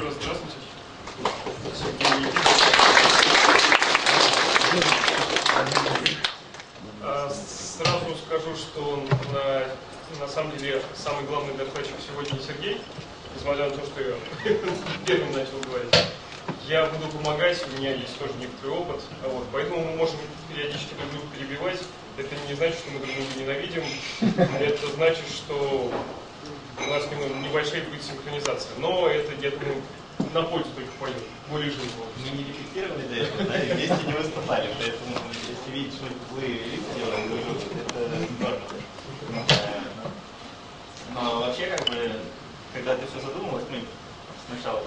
Еще раз здравствуйте. Сразу скажу, что на самом деле самый главный докладчик сегодня не Сергей, несмотря на то, что я первым начал говорить. Я буду помогать, у меня есть тоже некоторый опыт, поэтому мы можем периодически друг друга перебивать. Это не значит, что мы друг друга ненавидим, это значит, что у нас небольшая будет синхронизация. Но это, я думаю, на пользу только пойдет, более живо. Мы не репетировали до этого, да, и вместе не выступали, поэтому если видеть, что вы лица делаем, это здорово. Но вообще, когда ты все задумалась, мы сначала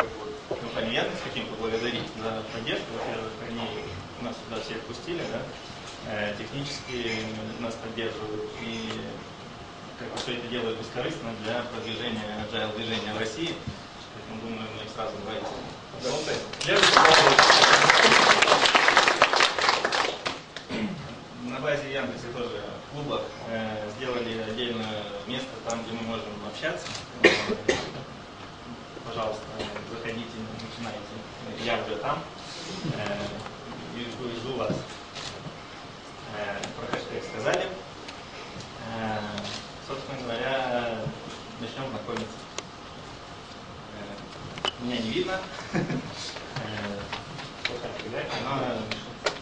компанию Яндекс хотим поблагодарить за поддержку. Во-первых, они нас сюда всех пустили, да, технически нас поддерживают и все это делают бескорыстно для продвижения agile движения в России. Поэтому, думаю, мы их сразу говорим. На базе Яндекса тоже в клубах сделали отдельное место там, где мы можем общаться. Пожалуйста, заходите, начинайте. Я уже там и жду вас. Про хэштег сказали. Собственно говоря, начнем знакомиться. Меня не видно.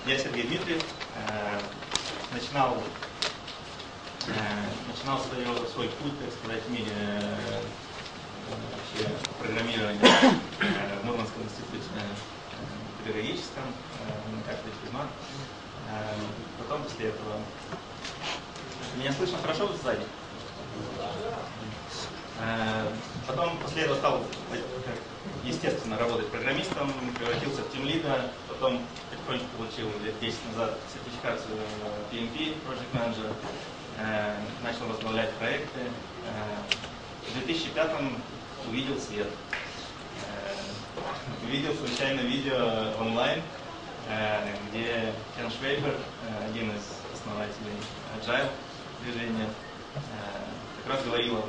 Я Сергей Дмитриев. Начинал свой путь, так сказать, в мире вообще программирования в Мурманском институте педагогическом, на кафедре физма. Потом после этого... Меня слышно хорошо сзади? Потом после этого стал, естественно, работать программистом, превратился в тимлида, потом потихоньку получил лет 10 назад сертификацию PMP, Project Manager, начал возглавлять проекты. В 2005-м увидел свет. Увидел случайно видео онлайн, где Кен Швейбер, один из основателей Agile движения, как раз говорил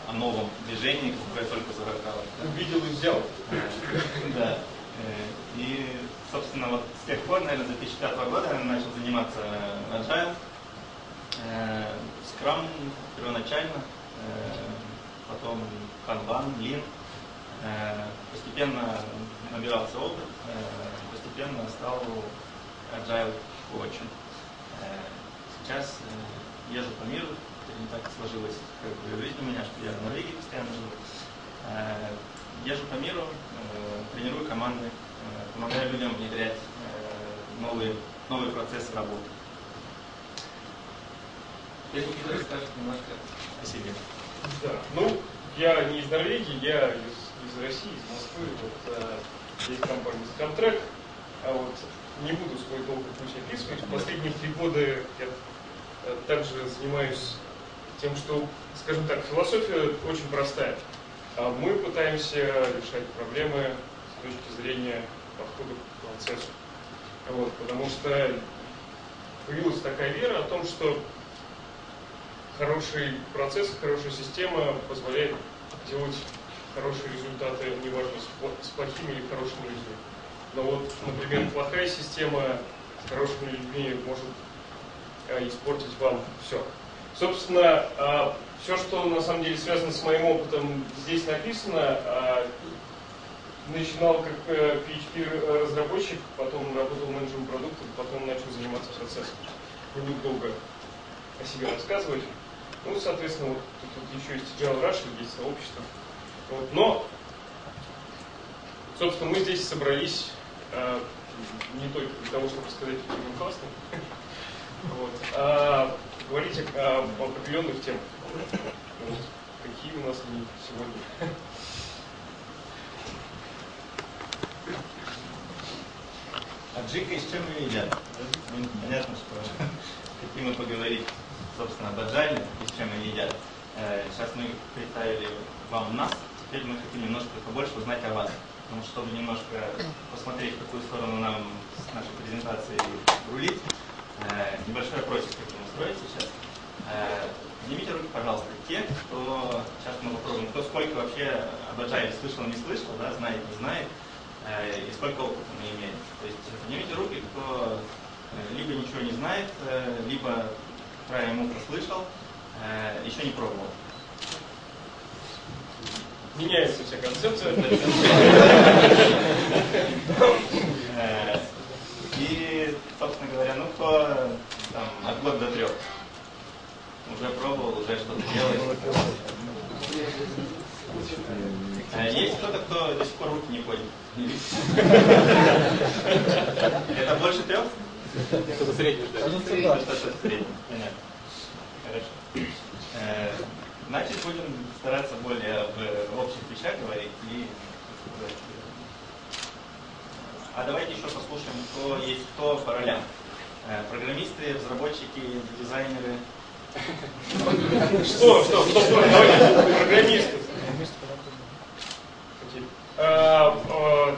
о новом движении, которое только зарождалось. Увидел и взял. Да. И, собственно, вот с тех пор, наверное, с 2005 года я начал заниматься Agile. Scrum первоначально, потом Kanban, Lean. Постепенно набирался опыт, постепенно стал Agile коучем. Сейчас езжу по миру, не так сложилось в жизни у меня, что я в Норвегии постоянно живу. Езжу по миру, тренирую команды, помогаю людям внедрять новые процессы работы. Теперь Никита расскажет немножко о себе. Да, я не из Норвегии, я из России, из Москвы. Есть компания Scrum-Track, не буду свой долгий путь описывать. В последние 3 года я также занимаюсь тем, что, скажем так, философия очень простая. Мы пытаемся решать проблемы с точки зрения подхода к процессу. Потому что появилась такая вера о том, что хороший процесс, хорошая система позволяет делать хорошие результаты, неважно, с плохими или хорошими людьми. Но например, плохая система с хорошими людьми может испортить вам все. Собственно, все, что на самом деле связано с моим опытом, здесь написано. Начинал как PHP-разработчик, потом работал менеджером продуктов, потом начал заниматься процессом. Не буду долго о себе рассказывать. Соответственно, тут еще есть Agile Russia, есть сообщество. Но, собственно, мы здесь собрались не только для того, чтобы сказать, какие мы классные, а говорить об определенных темах. Какие у нас они сегодня? Аджика и с чем ее едят? Понятно, что хотим мы поговорить, собственно, об Agile и с чем ее едят. Сейчас мы представили вам нас, теперь мы хотим немножко побольше узнать о вас. Потому что, чтобы немножко посмотреть, в какую сторону нам с нашей презентацией рулить, небольшой опросик хотим устроить сейчас. Поднимите руки, пожалуйста, те, кто, сейчас мы попробуем, кто сколько вообще об agile слышал, не слышал, да, знает, не знает, и сколько опыта мы имеем. То есть поднимите руки, кто либо ничего не знает, либо про ему прослышал, еще не пробовал. Меняется вся концепция. И, собственно говоря, ну кто там, от 2 до 3 уже пробовал, уже что-то делает. Есть кто-то, кто до сих пор руки не поднял? Это больше 3? Что-то среднее. Что-то среднее, понятно. Хорошо. Значит, будем стараться более об общих вещах говорить. А давайте еще послушаем, кто есть кто по ролям. Программисты, разработчики, дизайнеры. Что? Давайте программисты.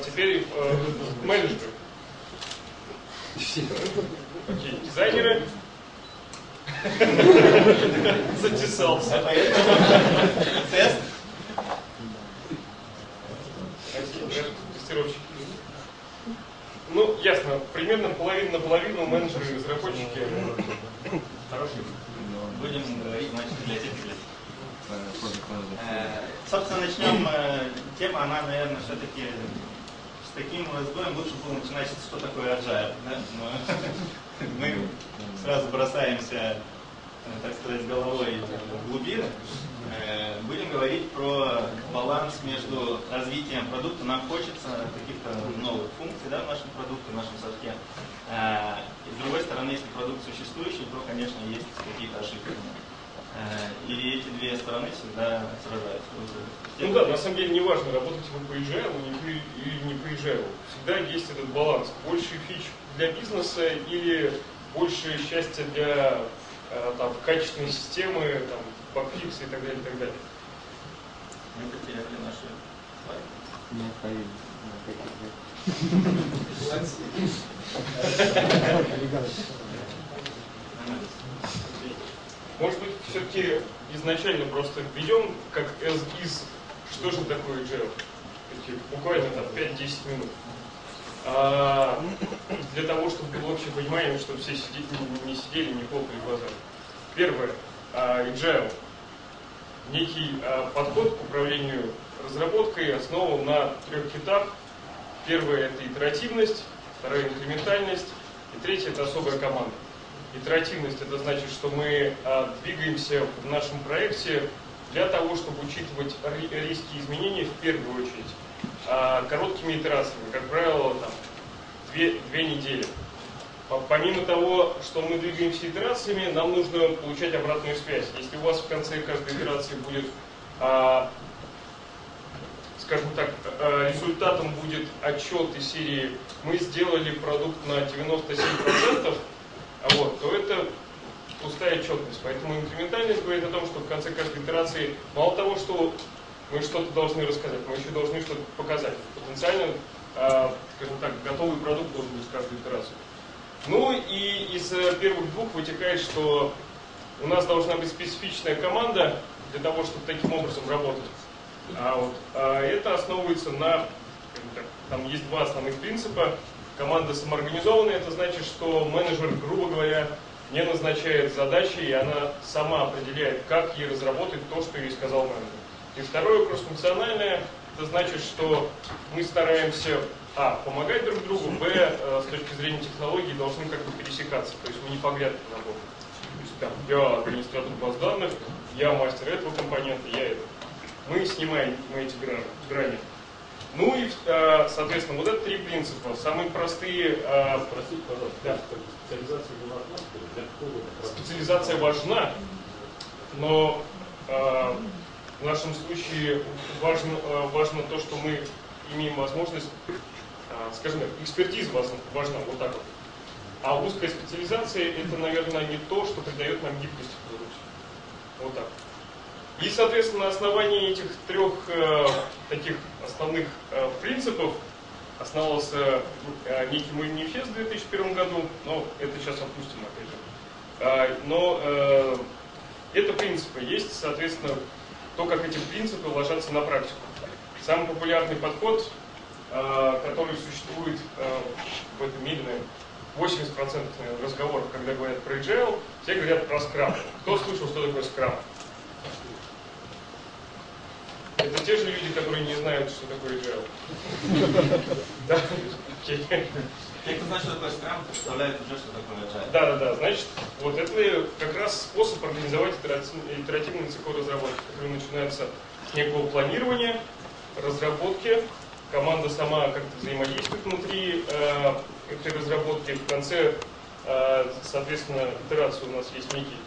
Теперь менеджеры. Окей, дизайнеры. Затесался. Тест. Тестировщики. Ну, ясно, примерно половина на половину менеджеры и разработчики. Хорошо. Будем говорить, значит, для тех людей. Собственно, начнем. Тема, она, наверное, все-таки с таким сбоем лучше было начинать, что такое agile. Да? Но мы сразу бросаемся, так сказать, головой в глубины. Будем говорить про баланс между развитием продукта. Нам хочется каких-то новых функций, да, в нашем продукте, в нашем софте. И с другой стороны, если продукт существующий, то, конечно, есть какие-то ошибки. И эти две стороны всегда сражаются. Ну да, на самом деле не важно, работаете вы по agile или не по agile. Всегда есть этот баланс. Больше фич для бизнеса или больше счастья для там, качественной системы, там, багфиксы и так далее, и так далее. Мы потеряли наши слайды. Может быть, все-таки изначально просто введем, как as is, что же такое agile? Буквально там 5-10 минут. Для того, чтобы было общее понимание, чтобы все не сидели, не хлопали глазами. Первое. Agile. Некий подход к управлению разработкой основан на 3 этапах. Первое – это итеративность, второе – инкрементальность, и третье – это особая команда. Итеративность – это значит, что мы двигаемся в нашем проекте для того, чтобы учитывать риски изменений в первую очередь короткими итерациями, как правило, там, 2 недели. Помимо того, что мы двигаемся итерациями, нам нужно получать обратную связь. Если у вас в конце каждой итерации будет, скажем так, результатом будет отчет из серии «Мы сделали продукт на 97%», то это пустая отчетность. Поэтому инкрементальность говорит о том, что в конце каждой итерации мало того, что мы что-то должны рассказать, мы еще должны что-то показать. Потенциально, скажем так, готовый продукт должен быть в каждой итерации. Ну и из первых 2 вытекает, что у нас должна быть специфичная команда для того, чтобы таким образом работать. Это основывается на, там есть 2 основных принципа. Команда самоорганизованная, это значит, что менеджер, грубо говоря, не назначает задачи, и она сама определяет, как ей разработать то, что ей сказал менеджер. И второе, кроссфункциональное, это значит, что мы стараемся, помогать друг другу, с точки зрения технологий, должны как-то пересекаться, то есть мы не по грядке работаем. То есть там, я администратор баз данных, я мастер этого компонента, я это. Мы снимаем эти грани. Ну и, соответственно, вот это 3 принципа. Самые простые... Простите, пожалуйста, да. Специализация не важна, для какого-то... Специализация важна, но в нашем случае важно то, что мы имеем возможность, скажем так, экспертиза важна, вот так вот. А узкая специализация – это, наверное, не то, что придает нам гибкость в продукте. Вот так. И, соответственно, на основании этих 3 таких основных принципов основался некий мой манифест в 2001 году, но это сейчас опустим опять же. Но это принципы. Есть, соответственно, то, как эти принципы ложатся на практику. Самый популярный подход, который существует в этом мире, наверное, 80% разговоров, когда говорят про agile, все говорят про скрам. Кто слышал, что такое скрам? Это те же люди, которые не знают, что такое agile. Те, кто знает, что такое скрам, представляют уже, что такое agile. Да. Значит, вот это как раз способ организовать итеративный цикл разработки, который начинается с некого планирования, разработки. Команда сама как-то взаимодействует внутри этой разработки. В конце, соответственно, итерации у нас есть некий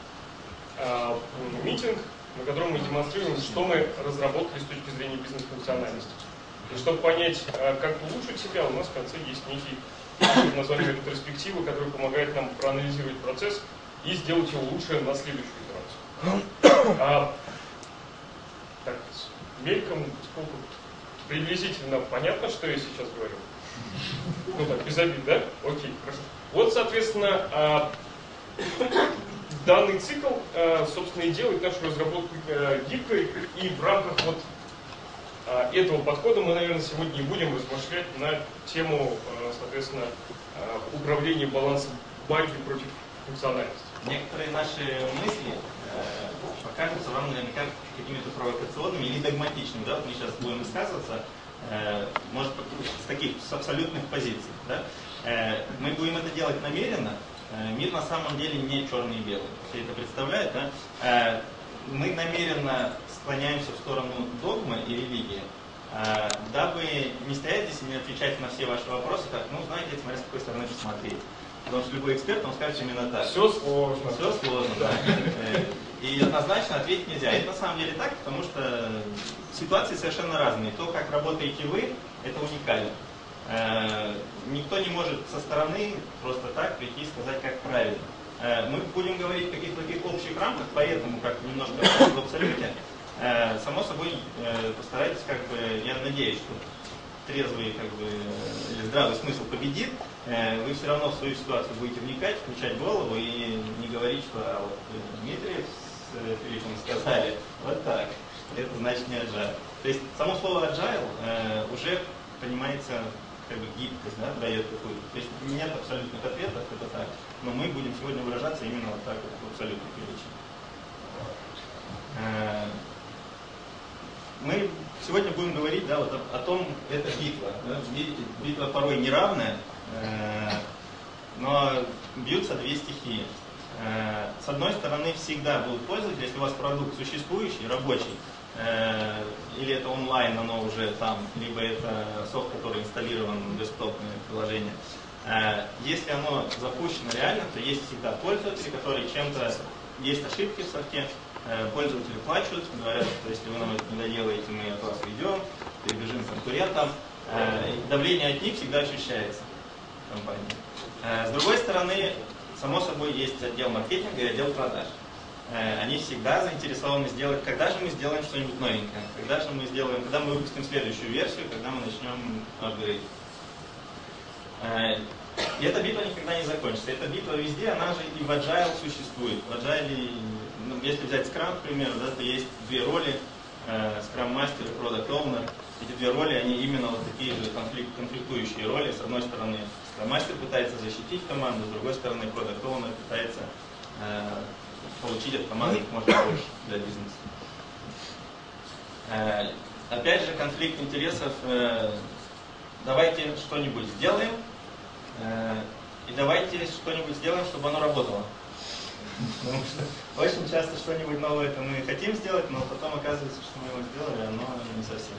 митинг, на котором мы демонстрируем, что мы разработали с точки зрения бизнес-функциональности. И чтобы понять, как улучшить себя, у нас в конце есть некий название ретроспективы, который помогает нам проанализировать процесс и сделать его лучше на следующую итерацию. Так, мельком, сколько приблизительно понятно, что я сейчас говорю? Ну так, без обид, да? Окей, хорошо. Вот, соответственно, данный цикл, собственно, и делает нашу разработку гибкой, и в рамках вот этого подхода мы, наверное, сегодня и будем размышлять на тему, соответственно, управления балансом баги против функциональности. Некоторые наши мысли покажутся вам наверняка какими-то провокационными или догматичными. Да? Вот мы сейчас будем высказываться, может, с таких с абсолютных позиций. Да? Мы будем это делать намеренно. Мир на самом деле не черный и белый. Все это представляют, да? Мы намеренно склоняемся в сторону догмы и религии, дабы не стоять здесь и не отвечать на все ваши вопросы, так, ну, знаете, смотря с какой стороны посмотреть. Потому что любой эксперт, он скажет именно так. Все сложно. Все сложно, да. И однозначно ответить нельзя. Это на самом деле так, потому что ситуации совершенно разные. То, как работаете вы, это уникально. Никто не может со стороны просто так прийти и сказать, как правильно. Мы будем говорить в каких-то таких общих рамках, поэтому, как немножко в абсолюте, само собой, постарайтесь, как бы, я надеюсь, что трезвый, как бы, или здравый смысл победит, вы все равно в свою ситуацию будете вникать, включать голову и не говорить, что вот Дмитрий с Филиппом сказали вот так, это значит не agile. То есть само слово agile уже понимается, как бы, гибкость, да, дает какую-то. То есть нет абсолютных ответов, это так. Но мы будем сегодня выражаться именно вот так вот в абсолютных величинах. Мы сегодня будем говорить, да, вот о том, это битва. Да? Видите, битва порой неравная, но бьются две стихии. С одной стороны, всегда будут пользователи, если у вас продукт существующий, рабочий, или это онлайн, оно уже там, либо это софт, который инсталлирован в десктопное приложение. Если оно запущено реально, то есть всегда пользователи, которые чем-то, есть ошибки в софте, пользователи плачут, говорят, что если вы нам это не доделаете, мы от вас уйдем, перебежим к конкурентам. Давление от них всегда ощущается в компании. С другой стороны, само собой, есть отдел маркетинга и отдел продаж. Они всегда заинтересованы сделать, когда же мы сделаем что-нибудь новенькое, когда мы выпустим следующую версию, когда мы начнем апгрейд. И эта битва никогда не закончится. Эта битва везде, она же и в Agile существует. В Agile, ну, если взять Scrum, к примеру, да, то есть две роли, Scrum Master и Product Owner. Эти две роли, они именно вот такие же конфликтующие роли. С одной стороны, Scrum Master пытается защитить команду, с другой стороны, Product Owner пытается получить от команды как можно больше для бизнеса. Опять же, конфликт интересов. Давайте что-нибудь сделаем, и давайте что-нибудь сделаем, чтобы оно работало. Потому что очень часто что-нибудь новое это мы хотим сделать, но потом оказывается, что мы его сделали, а оно не совсем.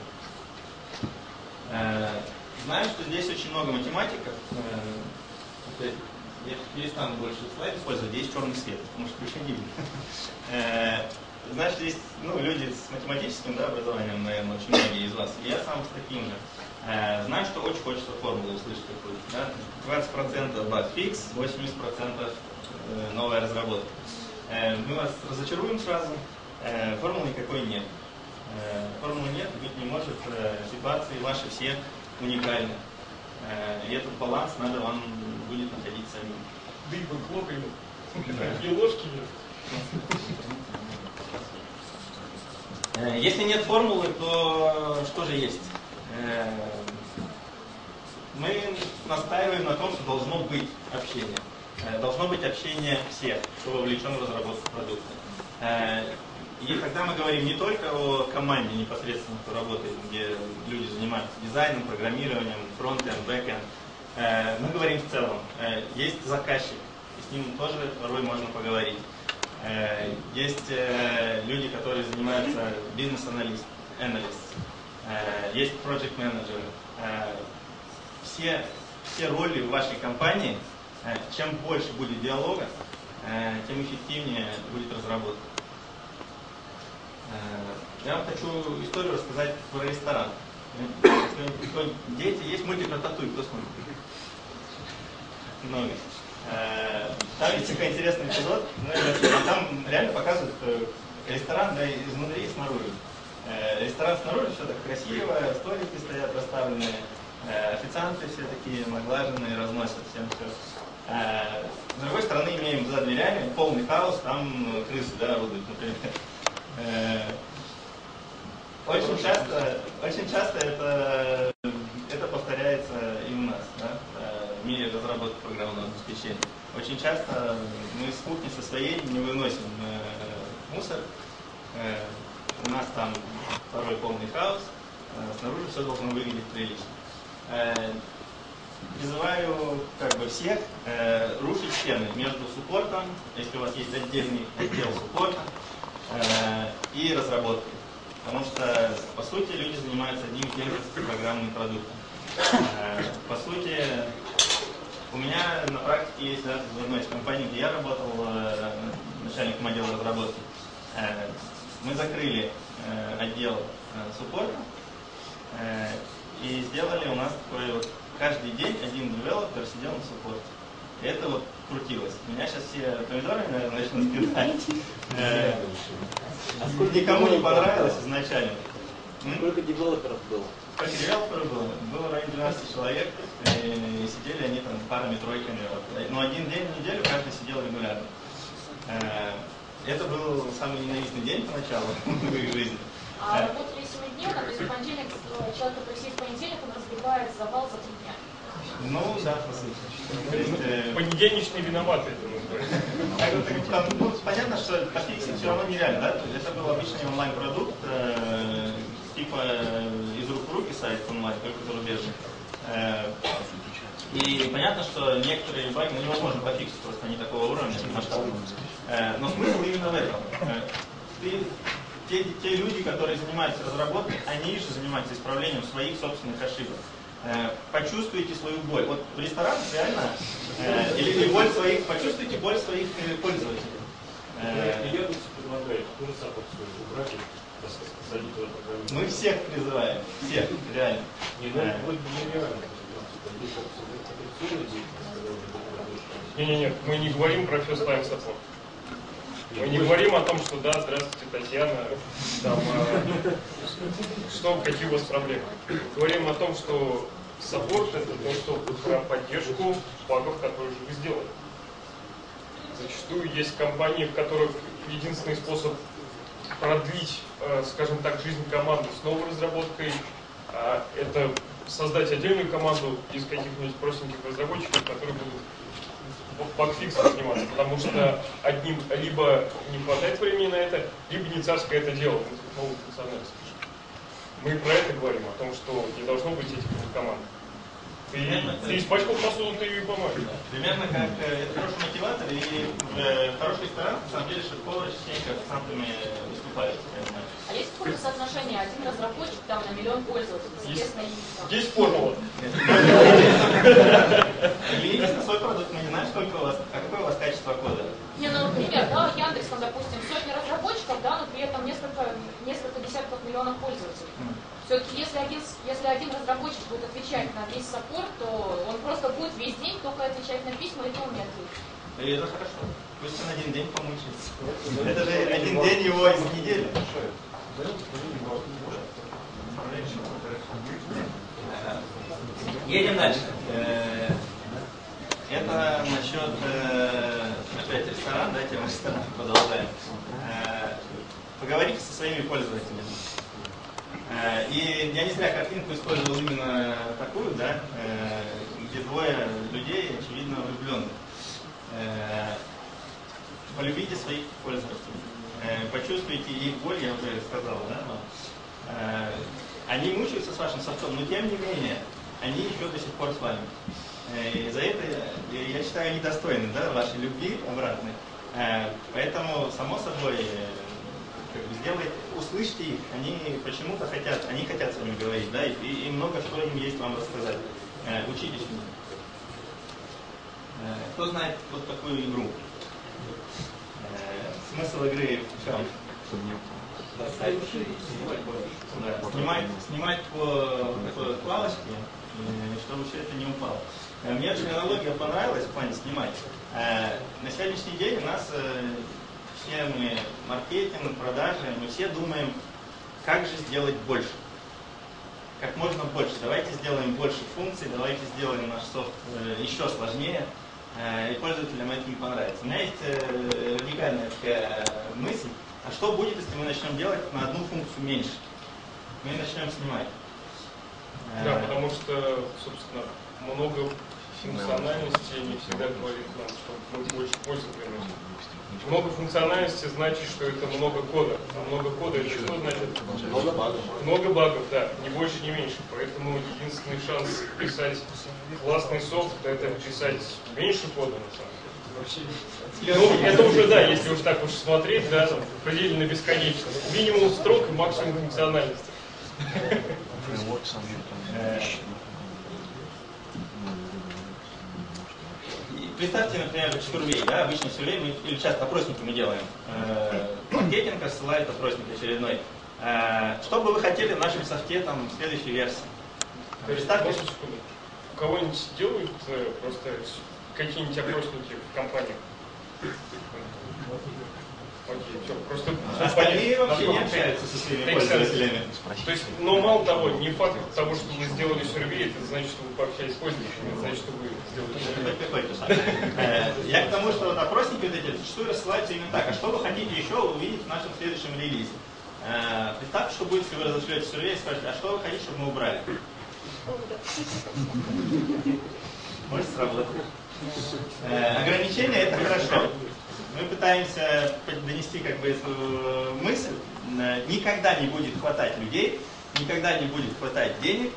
Знаю, что здесь очень много математиков. Я перестану больше слайдов использовать, здесь черный свет, потому что больше не видно. Знаю, что здесь люди с математическим, да, образованием, наверное, очень многие из вас. И я сам с таким же. Знаю, что очень хочется формулу услышать какую-то. Да? 20% баг-фикс, 80% новая разработка. Мы вас разочаруем сразу. Формулы никакой нет. Формулы нет, быть не может. Ситуации ваши все уникальны. И этот баланс надо вам будет находить самим. Дыбы, хлопаем, и ложки нет. Если нет формулы, то что же есть? Мы настаиваем на том, что должно быть общение. Должно быть общение всех, кто вовлечен в разработку продукта. И когда мы говорим не только о команде непосредственно, кто работает, где люди занимаются дизайном, программированием, фронт-энд, бэк-энд, мы говорим в целом. Есть заказчик, и с ним тоже порой можно поговорить. Есть люди, которые занимаются бизнес-аналист, есть проект-менеджеры. Все роли в вашей компании, чем больше будет диалога, тем эффективнее будет разработка. Я вам хочу историю рассказать про ресторан. Дети, есть мультик «Рататуй», кто смотрит? Много. Там есть такой интересный эпизод, там реально показывают ресторан, да, изнутри и снаружи. Ресторан снаружи все так красиво, столики стоят расставленные, официанты все такие наглаженные, разносят всем все. С другой стороны имеем за дверями полный хаос, там крысы, да, орудуют, например. Очень часто это повторяется и у нас, да, в мире разработки программного обеспечения. Очень часто мы с кухни со своей не выносим мусор, у нас там порой полный хаос, снаружи все должно выглядеть прилично. Призываю всех рушить стены между суппортом, если у вас есть отдельный отдел суппорта, и разработкой. Потому что, по сути, люди занимаются одним и тем же программным продуктом. По сути, у меня на практике есть в одной из компаний, где я работал начальником отдела разработки. Мы закрыли отдел суппорта и сделали у нас такой вот каждый день один девелопер сидел на суппорте. И это вот крутилось. Меня сейчас все помидорами, наверное, начнут кидать. Никому не понравилось изначально. Сколько девелоперов было? Сколько девелоперов было? Было в районе 12 человек, и сидели они там парами, тройками. Но один день в неделю каждый сидел регулярно. Это был самый ненавистный день поначалу в их жизни. А работали 7-дневно, то есть в понедельник человек, который сидит в понедельник, он разбивает завал за 3 дня. Ну, да, по сути. Понедельничный виноватый, это называется. Понятно, что пофиксить все равно нереально, да? Это был обычный онлайн-продукт, типа из рук в руки сайт онлайн, только зарубежный. И понятно, что некоторые баги невозможно пофиксить, просто они такого уровня масштабного. Но смысл именно в этом. Те люди, которые занимаются разработкой, они же занимаются исправлением своих собственных ошибок. Почувствуйте свою боль. Вот в ресторанах реально, или боль своих, почувствуйте боль своих пользователей. Я тут предлагаю ту же самую убрать и посадить туда программу. Мы всех призываем, всех, реально. Нет, мы не говорим про first line support. Мы не говорим о том, что да, здравствуйте, Татьяна, там, какие у вас проблемы. Мы говорим о том, что саппорт это то, что про поддержку багов, которые же вы сделали. Зачастую есть компании, в которых единственный способ продлить, скажем так, жизнь команды с новой разработкой, это создать отдельную команду из каких-нибудь простеньких разработчиков, которые будут багфиксом заниматься, потому что одним либо не хватает времени на это, либо не царское это дело, новую функциональность. Мы про это говорим, о том, что не должно быть этих команд. Ты испачкал посуду, ты ее и помоешь. Примерно как это хороший мотиватор, и хороший ресторан, на самом деле, шеф-повар частенько официантами выступает. А есть какое-то соотношение? Один разработчик там на миллион пользователей, соответственно, есть формула. Единственный свой продукт, мы не знаем, какое у вас качество кода. Не, ну, например, да, Яндекс, там, допустим, сотни разработчиков, да, но при этом несколько десятков миллионов пользователей. Все-таки, если один разработчик будет отвечать на весь саппорт, то он просто будет весь день только отвечать на письма, и то он не ответит. И это хорошо. Пусть он один день помучается. Это же один день его из недели. Едем дальше. Это насчет, опять ресторан, да, тема ресторана, продолжаем. поговорите со своими пользователями. И я не зря картинку использовал именно такую, да, где двое людей, очевидно, влюбленных. Полюбите своих пользователей. Почувствуйте их боль, я уже сказал, да? Они мучаются с вашим софтом, но тем не менее, они еще до сих пор с вами. И за это, я считаю, они достойны, да, вашей любви обратной. Поэтому, само собой, как бы сделайте, услышьте их, они почему-то хотят, они хотят с вами говорить, да, и много что им есть вам рассказать. Учитесь у них. Кто знает вот такую игру? Смысл игры в чем? Снимать по такой палочке, чтобы все это не упало. Мне очень аналогия понравилась в плане снимать. На сегодняшний день у нас все мы маркетинг, продажи, мы все думаем, как же сделать больше. Как можно больше. Давайте сделаем больше функций, давайте сделаем наш софт еще сложнее, и пользователям это не понравится. У меня есть радикальная такая мысль, а что будет, если мы начнем делать на одну функцию меньше? Мы начнем снимать. Да, потому что, собственно, много функциональности не всегда говорит нам, что мы больше пользы приносим. Много функциональности значит, что это много кода. А много кода это что значит? Много багов. Много багов, да. Ни больше, ни меньше. Поэтому единственный шанс писать классный софт, это писать меньше кода, на самом деле. Ну, это уже, да, если уж так уж смотреть, да, предельно бесконечность. Минимум строк и максимум функциональности. Представьте, например, сюрвей, да, обычный сюрвей, или часто опросники мы делаем. Маркетинг рассылает опросник очередной. Что бы вы хотели в нашем софте там, в следующей версии? Представьте, у кого-нибудь делают просто какие-нибудь опросники в компаниях? Окей, все, просто остальные вообще не общаются со своими пользователями. То есть, но мало того, не факт того, что вы сделали сюрвей, это значит, что вы пообщались с пользователями, это значит, что вы сделали. Я к тому, что вот опросники вот эти зачастую рассылаются именно так. А что вы хотите еще увидеть в нашем следующем релизе? Представьте, что будет, если вы разошлете сюрвей и скажете, а что вы хотите, чтобы мы убрали? Может сработать. Ограничения это хорошо. Мы пытаемся донести как бы эту мысль. Никогда не будет хватать людей, никогда не будет хватать денег,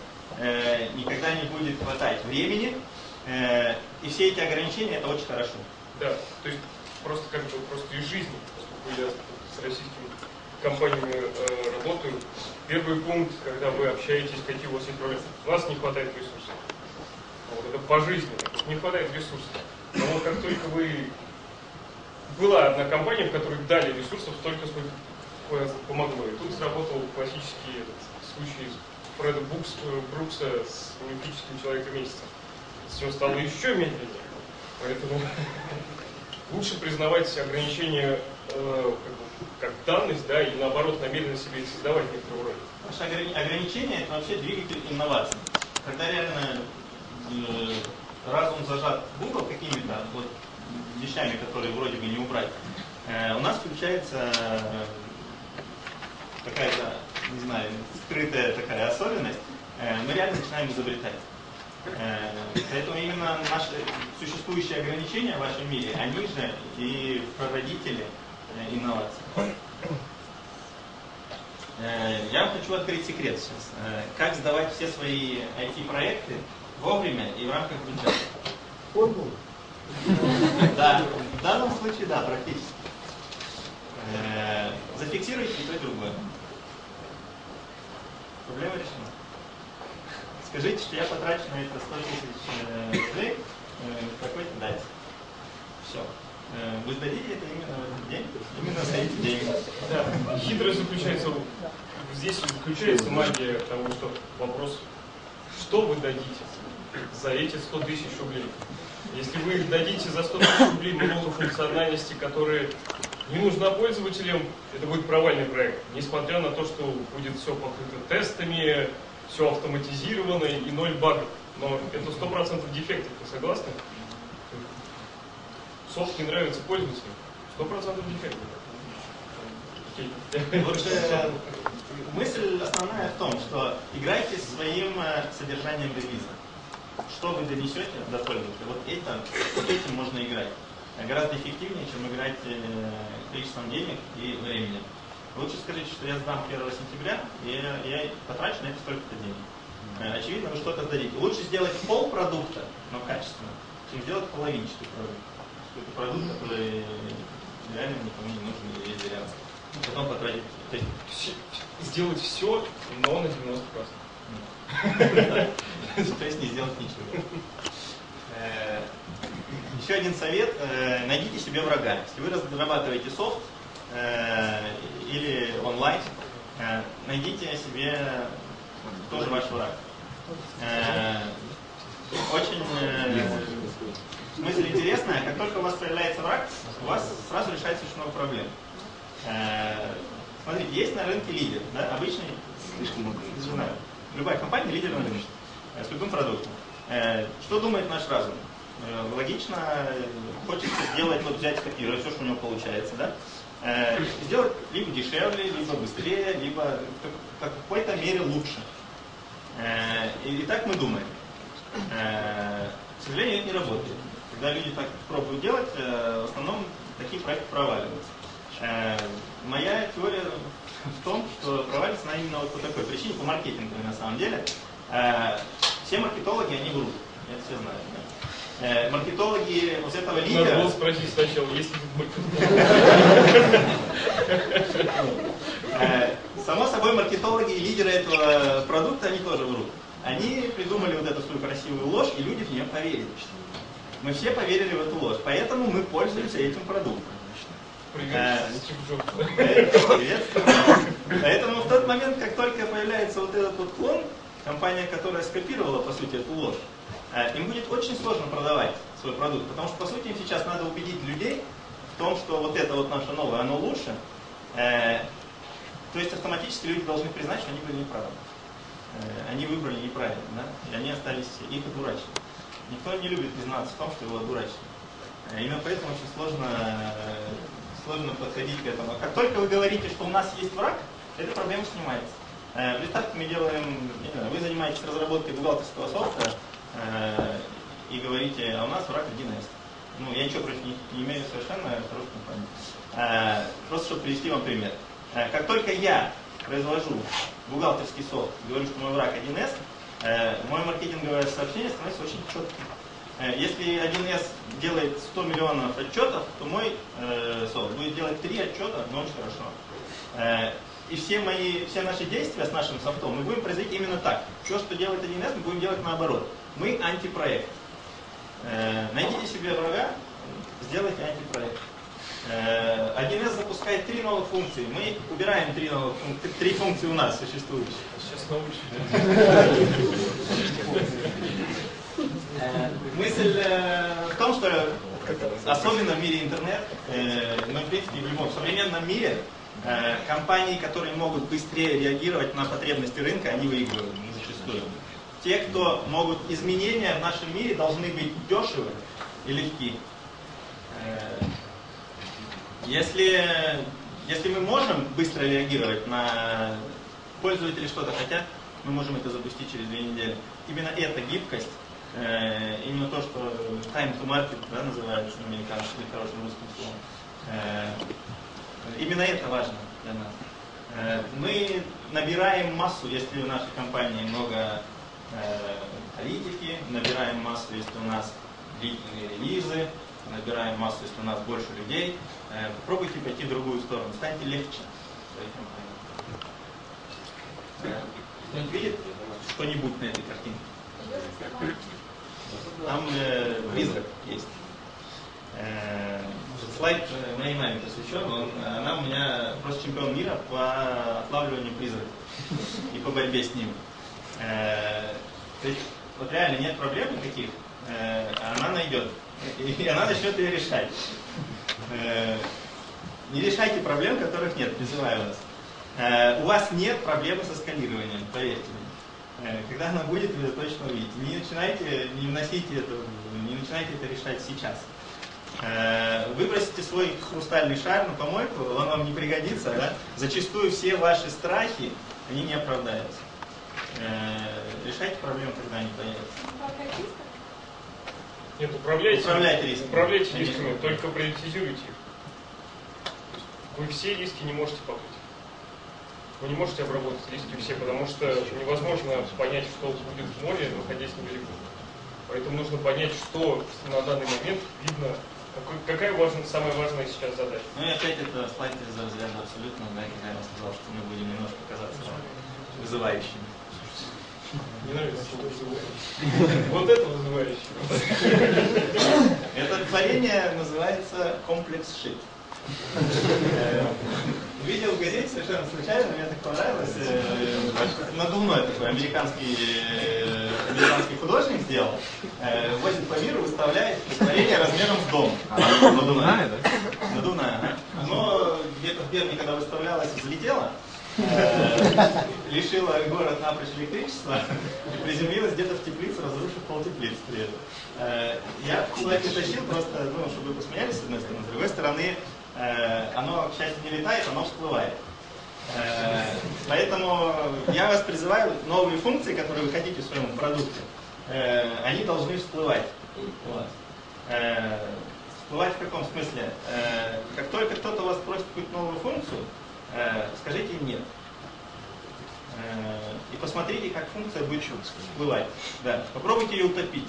никогда не будет хватать времени. И все эти ограничения это очень хорошо. Да, то есть просто как бы просто из жизни, поскольку я с российскими компаниями работаю, первый пункт, когда вы общаетесь, какие у вас есть проблемы, у нас не хватает ресурсов. Вот это по жизни, не хватает ресурсов. Но вот как только вы... Была одна компания, в которой дали ресурсов столько, сколько помогло. И тут сработал классический случай Фреда Брукса с мифическим человеком месяца. Все стало еще медленнее. Поэтому лучше признавать ограничения как данность, да, и наоборот намеренно себе создавать некоторый уровень. Потому что ограничения это вообще двигатель инноваций. Когда реально разум зажат в угол какими-то вот вещами, которые вроде бы не убрать, у нас включается какая-то, не знаю, скрытая такая особенность, мы реально начинаем изобретать. Поэтому именно наши существующие ограничения в вашем мире, они же и прародители инноваций. Я вам хочу открыть секрет сейчас. Как сдавать все свои IT-проекты вовремя и в рамках бюджета. Формулу? Да, в данном случае, да, практически. Зафиксируйте и то, и другое. Проблема решена. Скажите, что я потрачу на это 100 000 рублей в такой-то дате. Все. Вы сдадите это именно в этот день, именно за эти деньги. Да. Хитрость заключается, здесь заключается магия того, что вопрос, что вы дадите за эти 100 000 рублей. Если вы дадите за 100 000 рублей много функциональности, которые не нужна пользователям, это будет провальный проект. Несмотря на то, что будет все покрыто тестами, все автоматизировано и 0 багов. Но это 100% дефектов, вы согласны? Софт не нравится пользователям. 100% дефектов. Лучше мысль основная в том, что играйте своим содержанием релиза. Что вы донесете до пользователя, вот этим можно играть. Гораздо эффективнее, чем играть количеством денег и временем. Лучше скажите, что я сдам 1 сентября, и я потрачу на это столько-то денег. Очевидно, вы что-то сдадите. Лучше сделать полпродукта, но качественно, чем сделать половинчатый продукт. Это продукт, который реально никому не нужен и весь зря. Потом потратить. Сделать все, но на 90%. То есть не сделать ничего. Еще один совет. Найдите себе врага. Если вы разрабатываете софт или онлайн, найдите себе тоже ваш враг. Очень мысль интересная. Как только у вас появляется враг, у вас сразу решается очень много проблем. Смотрите, есть на рынке лидер, да, обычный, не знаю, любая компания лидер на рынке, с любым продуктом. Что думает наш разум? Логично, хочется сделать, вот взять, скопировать все, что у него получается, да? Сделать либо дешевле, либо быстрее, либо в какой-то мере лучше. И так мы думаем. К сожалению, это не работает. Когда люди так пробуют делать, в основном такие проекты проваливаются. Моя теория в том, что провалится она именно вот по такой причине, по маркетингу на самом деле. Все маркетологи, они врут. Это все знают. Да? Маркетологи вот этого лидера... Надо было спросить сначала, есть ли маркетолог. Само собой, маркетологи и лидеры этого продукта, они тоже врут. Они придумали вот эту свою красивую ложь, и люди в нее поверили. Мы все поверили в эту ложь, поэтому мы пользуемся этим продуктом. Привет. Поэтому в тот момент, как только появляется вот этот вот клон, компания, которая скопировала, по сути, эту ложь, им будет очень сложно продавать свой продукт, потому что, по сути, им сейчас надо убедить людей в том, что вот это вот наше новое, оно лучше. То есть автоматически люди должны признать, что они были неправы. Они выбрали неправильно, да? И они остались, их одурачили. Никто не любит признаться в том, что его одурачили. Именно поэтому очень сложно подходить к этому. Как только вы говорите, что у нас есть враг, эта проблема снимается. Представьте, мы делаем, не знаю, вы занимаетесь разработкой бухгалтерского софта и говорите, а у нас враг 1С. Ну, я ничего против не имею совершенно, хорошую компанию. Просто чтобы привести вам пример. Как только я произвожу бухгалтерский софт и говорю, что мой враг 1С, мое маркетинговое сообщение становится очень четким. Если 1С делает 100 миллионов отчетов, то мой софт будет делать 3 отчета, но очень хорошо. И все наши действия с нашим софтом мы будем производить именно так. Все, что делает 1С, мы будем делать наоборот. Мы антипроект. Найдите себе врага, сделайте антипроект. 1С запускает 3 новых функции. Мы убираем 3 функции у нас существующие. Сейчас научите. Мысль в том, что особенно в мире интернет, но в принципе в любом современном мире, компании, которые могут быстрее реагировать на потребности рынка, они выигрывают зачастую. Те, кто могут изменения в нашем мире, должны быть дешевы и легки. Если мы можем быстро реагировать на пользователи что-то хотят, мы можем это запустить через 2 недели. Именно эта гибкость, именно то, что time to market, да, называется на американском или хорошим русским словом, именно это важно для нас. Мы набираем массу, если в нашей компании много политики, набираем массу, если у нас длительные релизы, набираем массу, если у нас больше людей. Попробуйте пойти в другую сторону, станьте легче своей компании. Кто-нибудь видит что-нибудь на этой картинке? Там призрак есть. Слайд моей маме посвящен, она у меня просто чемпион мира по отлавливанию призраков и по борьбе с ним. То есть вот реально нет проблем никаких, она найдет, и она начнет ее решать. Не решайте проблем, которых нет, призываю вас. У вас нет проблемы со сканированием, поверьте мне. Когда она будет, вы это точно увидите. Не начинайте это решать сейчас. Выбросите свой хрустальный шар на помойку, он вам не пригодится, да? Зачастую все ваши страхи, они не оправдаются. Решайте проблему, когда они появятся. Нет, управляйте рисками. Управляйте рисками, только приоритизируйте их. Вы все риски не можете покрыть. Вы не можете обработать риски все, потому что невозможно понять, что будет в море, находясь на берегу. Поэтому нужно понять, что на данный момент видно, какая самая важная сейчас задача. Ну и опять это слайд из разряда абсолютно, да, когда я сказал, что мы будем немножко казаться вызывающими. Не нравится слово вызывающий. Вот это вызывающий. Это творение называется комплекс шит. Видел в газете совершенно случайно, мне так понравилось. Надувной такой американский художник сделал. Возит по миру, выставляет творение размером с дом. Надувная, да? Надувная. Но где-то в Перми, когда выставлялась, взлетела, лишила город напрочь электричества и приземлилась где-то в теплице, разрушив полтеплицы при этом. Я слайд не тащил, просто, чтобы вы посмеялись с одной стороны, с другой стороны, оно, к счастью, не летает, оно всплывает. Поэтому я вас призываю, новые функции, которые вы хотите в своем продукте, они должны всплывать. Вот. Всплывать в каком смысле? Как только кто-то у вас просит какую-то новую функцию, скажите «нет». И посмотрите, как функция будет всплывать. Да. Попробуйте ее утопить.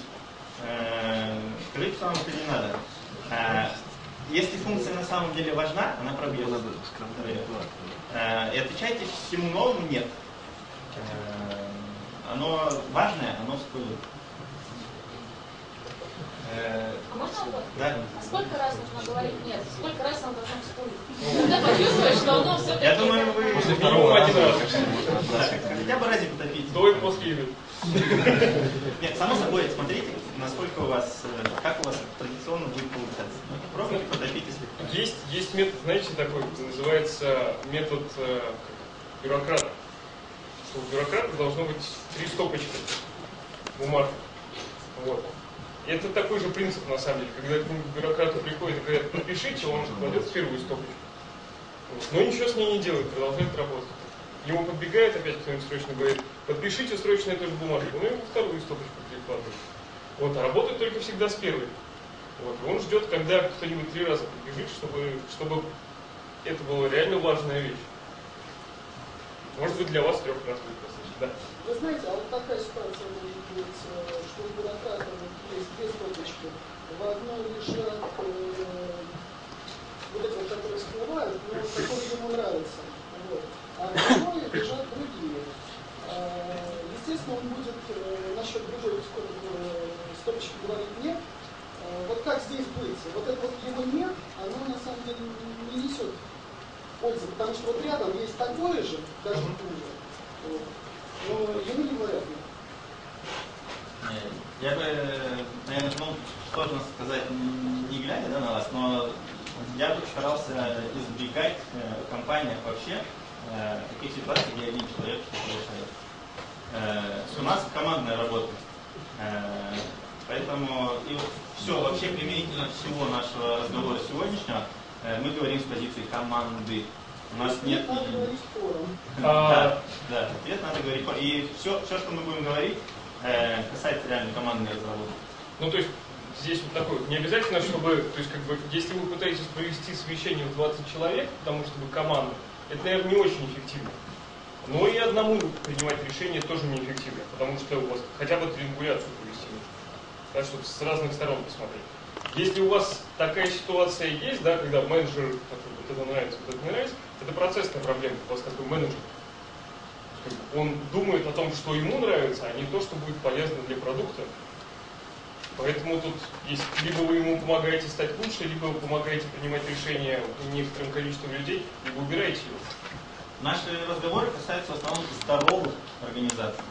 Скажите, что вам это не надо. Если функция на самом деле важна, она пробьется. И отвечайте всему новому «нет». Оно важное, оно всплывет. А можно вопрос? Да. А сколько раз нужно говорить «нет»? Сколько раз оно должно всплыть? Когда почувствуешь, что оно все-таки... Я думаю, вы После второго один раз. Хотя бы разик утопить. До и после игры. Нет, само собой, смотрите, насколько у вас, как у вас традиционно будет получаться. Пробуйте потопить, если... Есть метод, знаете, такой, называется метод бюрократа. Что у бюрократа должно быть 3 стопочки бумажек. Вот. И это такой же принцип, на самом деле. Когда к бюрократу приходит и говорят, подпишите, он кладет в первую стопочку. Вот. Но ничего с ней не делает, продолжает работать. Ему подбегает опять кто-нибудь срочно говорит, подпишите срочно эту же бумажку. Ну и во вторую стопочку перекладывает. Вот, а работает только всегда с первой. Вот. И он ждет, когда кто-нибудь 3 раза подбежит, чтобы это была реально важная вещь. Может быть, для вас 3 раз будет достаточно. Да. Вы знаете, а вот такая ситуация может быть, что у бюрократа есть 2 стопочки. В одной лежат вот эти вот, которые всплывают, но которые ему нравятся. Вот. А в другой лежат другие. Естественно, он будет насчет другой стопочки говорить «нет». Вот как здесь быть? Вот это вот его «нет», оно на самом деле не несет пользы, потому что вот рядом есть такое же, даже хуже. Вот. Но ему не говорят «нет». Я бы, наверное, сложно сказать, не глядя на вас, но я бы старался избегать в компаниях вообще таких ситуаций, где один человек что-то решает. У нас командная работа. Поэтому и вот все, вообще применительно всего нашего разговора сегодняшнего, мы говорим с позиции команды. У нас нет... Да, ответ надо говорить. И все, что мы будем говорить, касается реально командной разработки. Ну, то есть, здесь вот такой, не обязательно, чтобы, то есть, как бы, если вы пытаетесь провести совещание в 20 человек, потому что вы команда, это, наверное, не очень эффективно. Но и одному принимать решение тоже неэффективно, потому что у вас хотя бы триангуляцию провести нужно. Да, чтобы с разных сторон посмотреть. Если у вас такая ситуация есть, да, когда менеджер, вот это нравится, вот это не нравится, это процессная проблема, у вас такой менеджер. Он думает о том, что ему нравится, а не то, что будет полезно для продукта. Поэтому тут есть, либо вы ему помогаете стать лучше, либо вы помогаете принимать решения некоторым количеством людей, либо убираете его. Наши разговоры касаются в основном здоровых организаций.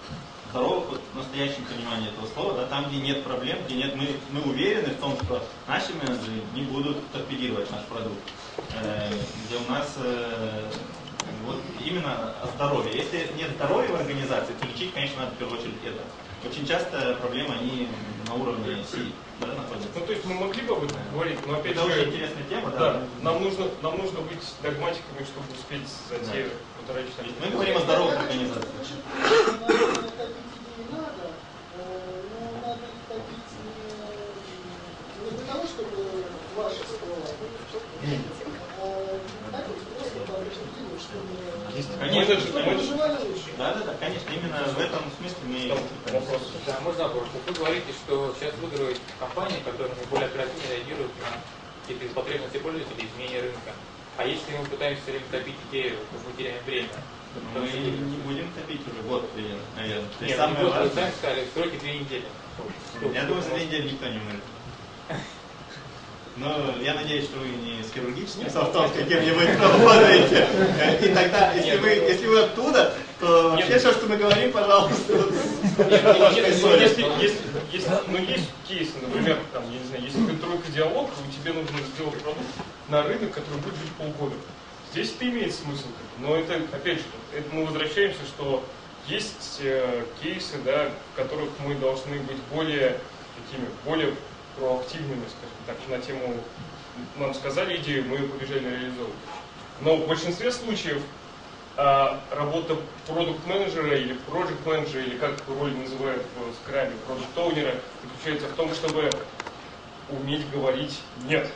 Здоровых, вот, в настоящем понимании этого слова, да, там, где нет проблем, где нет, мы уверены в том, что наши менеджеры не будут торпедировать наш продукт. Где у нас вот именно здоровье. Если нет здоровья в организации, то лечить, конечно, надо в первую очередь это. очень часто проблемы, они на уровне C, да, находятся. Ну, то есть мы могли бы об этом говорить, но опять Это же... очень интересная тема, да. Да, нам нужно быть догматиками, чтобы успеть за те полтора часа. Мы говорим о здоровой организации. Не для того, чтобы ваша школа, так вот просто по определению, чтобы Конечно, да, конечно, именно в этом смысле мы... Вопрос. Да, можно вопрос. Вы говорите, что сейчас выигрывают компании, которые наиболее оперативно реагируют на какие-то потребности пользователей, изменения рынка. А если мы пытаемся все время топить идею, то мы теряем время. Мы не будем топить уже год, наверное. Нет, самое вы важное. сами сказали, в сроке 2 недели. Я думаю, за 2 недели никто не умрет. Но я надеюсь, что вы не с хирургическим софтом с каким-нибудь работаете. И тогда, если вы оттуда, то вообще все, что мы говорим, пожалуйста. Есть кейсы, например, там, я не знаю, если ты тройка диалог, и тебе нужно сделать продукт на рынок, который будет жить полгода. Здесь это имеет смысл. Но это, опять же, это мы возвращаемся, что есть кейсы, да, в которых мы должны быть более проактивными, скажем так, на тему, нам сказали идею, мы ее побежали реализовывать. Но в большинстве случаев работа продукт-менеджера или проект-менеджера, или как роль называют в скраме, продукт-оунера, заключается в том, чтобы уметь говорить «нет».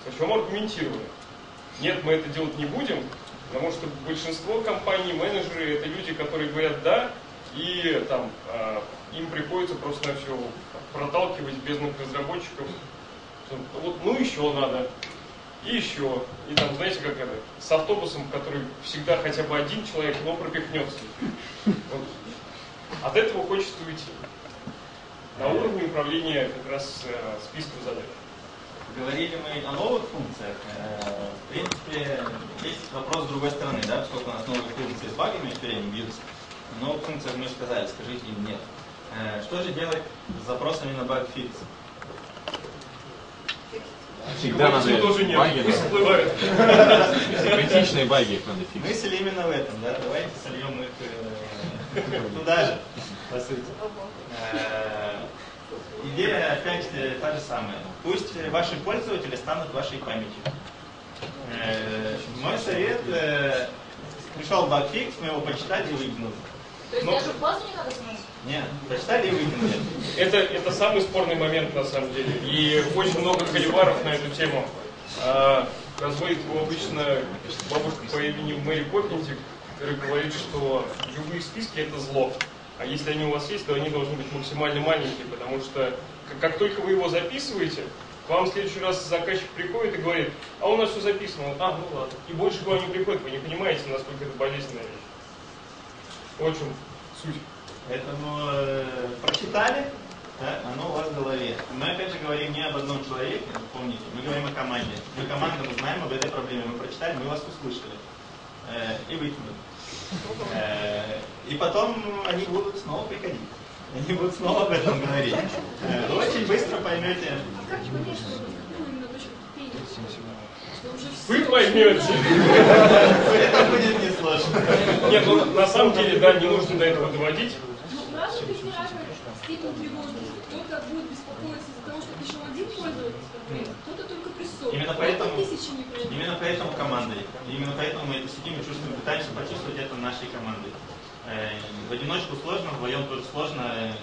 Причем аргументированно. Нет, мы это делать не будем, потому что большинство компаний, менеджеры, это люди, которые говорят «да», и там, им приходится просто на все проталкивать бездных разработчиков. Вот, ну еще надо, и еще. И там, знаете, как это, с автобусом, который всегда хотя бы один человек, но пропихнется. Вот. От этого хочется уйти. На уровне управления как раз списком задач. Говорили мы о новых функциях. В принципе, есть вопрос с другой стороны, да, поскольку у нас новые функции с багами все время бьются. Но новых функциях мы сказали, скажите им нет. Что же делать с запросами на баг-фикс? Всегда надо баги, всплывают. критичные баги их надо фиксить. Мысль именно в этом, да, давайте сольем их туда же, по сути. Идея опять та же самая. Пусть ваши пользователи станут вашей памятью. Мой совет, пришел баг-фикс, мы его почитали и выкинули. То есть даже в базу не надо смотреть? Нет, почитали и выкинули. Это самый спорный момент на самом деле. И очень много холиваров на эту тему. Разводит его обычно бабушка по имени Мэри Поппинтик, которая говорит, что любые списки это зло. А если они у вас есть, то они должны быть максимально маленькие, потому что как только вы его записываете, к вам в следующий раз заказчик приходит и говорит, а у нас все записано. А, ну ладно. И больше к вам не приходит, вы не понимаете, насколько это болезненная вещь. В общем, суть. Поэтому прочитали, да, оно у вас в голове. Мы опять же говорим не об одном человеке, помните, мы говорим о команде. Мы команда, мы знаем об этой проблеме, мы прочитали, мы вас услышали. И выкинули. И потом они будут снова приходить. Они будут снова об этом говорить. Вы очень быстро поймете. А как понять, что именно точка кипения? Вы поймете. Это будет несложно. Нет, ну на самом деле, да, не нужно до этого доводить. Ну, разные люди разные степени тревожности. Кто-то будет беспокоиться из-за того, что пришел один пользователь, кто-то только прессует. Именно поэтому командой. Именно поэтому мы это сидим и чувствуем, пытаемся почувствовать это нашей командой. В одиночку сложно, вдвоем тоже сложно.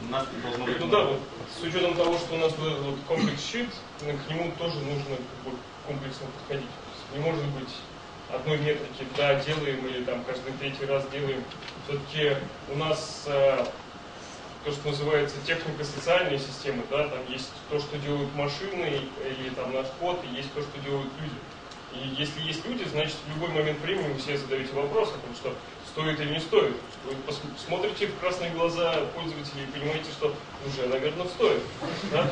У нас должно быть. Ну да, вот, с учетом того, что у нас вот комплекс щит, к нему тоже нужно как бы комплексно подходить. Не может быть одной метрики, да, делаем или там каждый третий раз делаем. Все-таки у нас то, что называется технико-социальные системы, да, там есть то, что делают машины или там наш код, и есть то, что делают люди. И если есть люди, значит в любой момент времени вы себе задаете вопрос о том, что стоит или не стоит. Вы смотрите в красные глаза пользователей и понимаете, что уже, наверное, стоит. Да?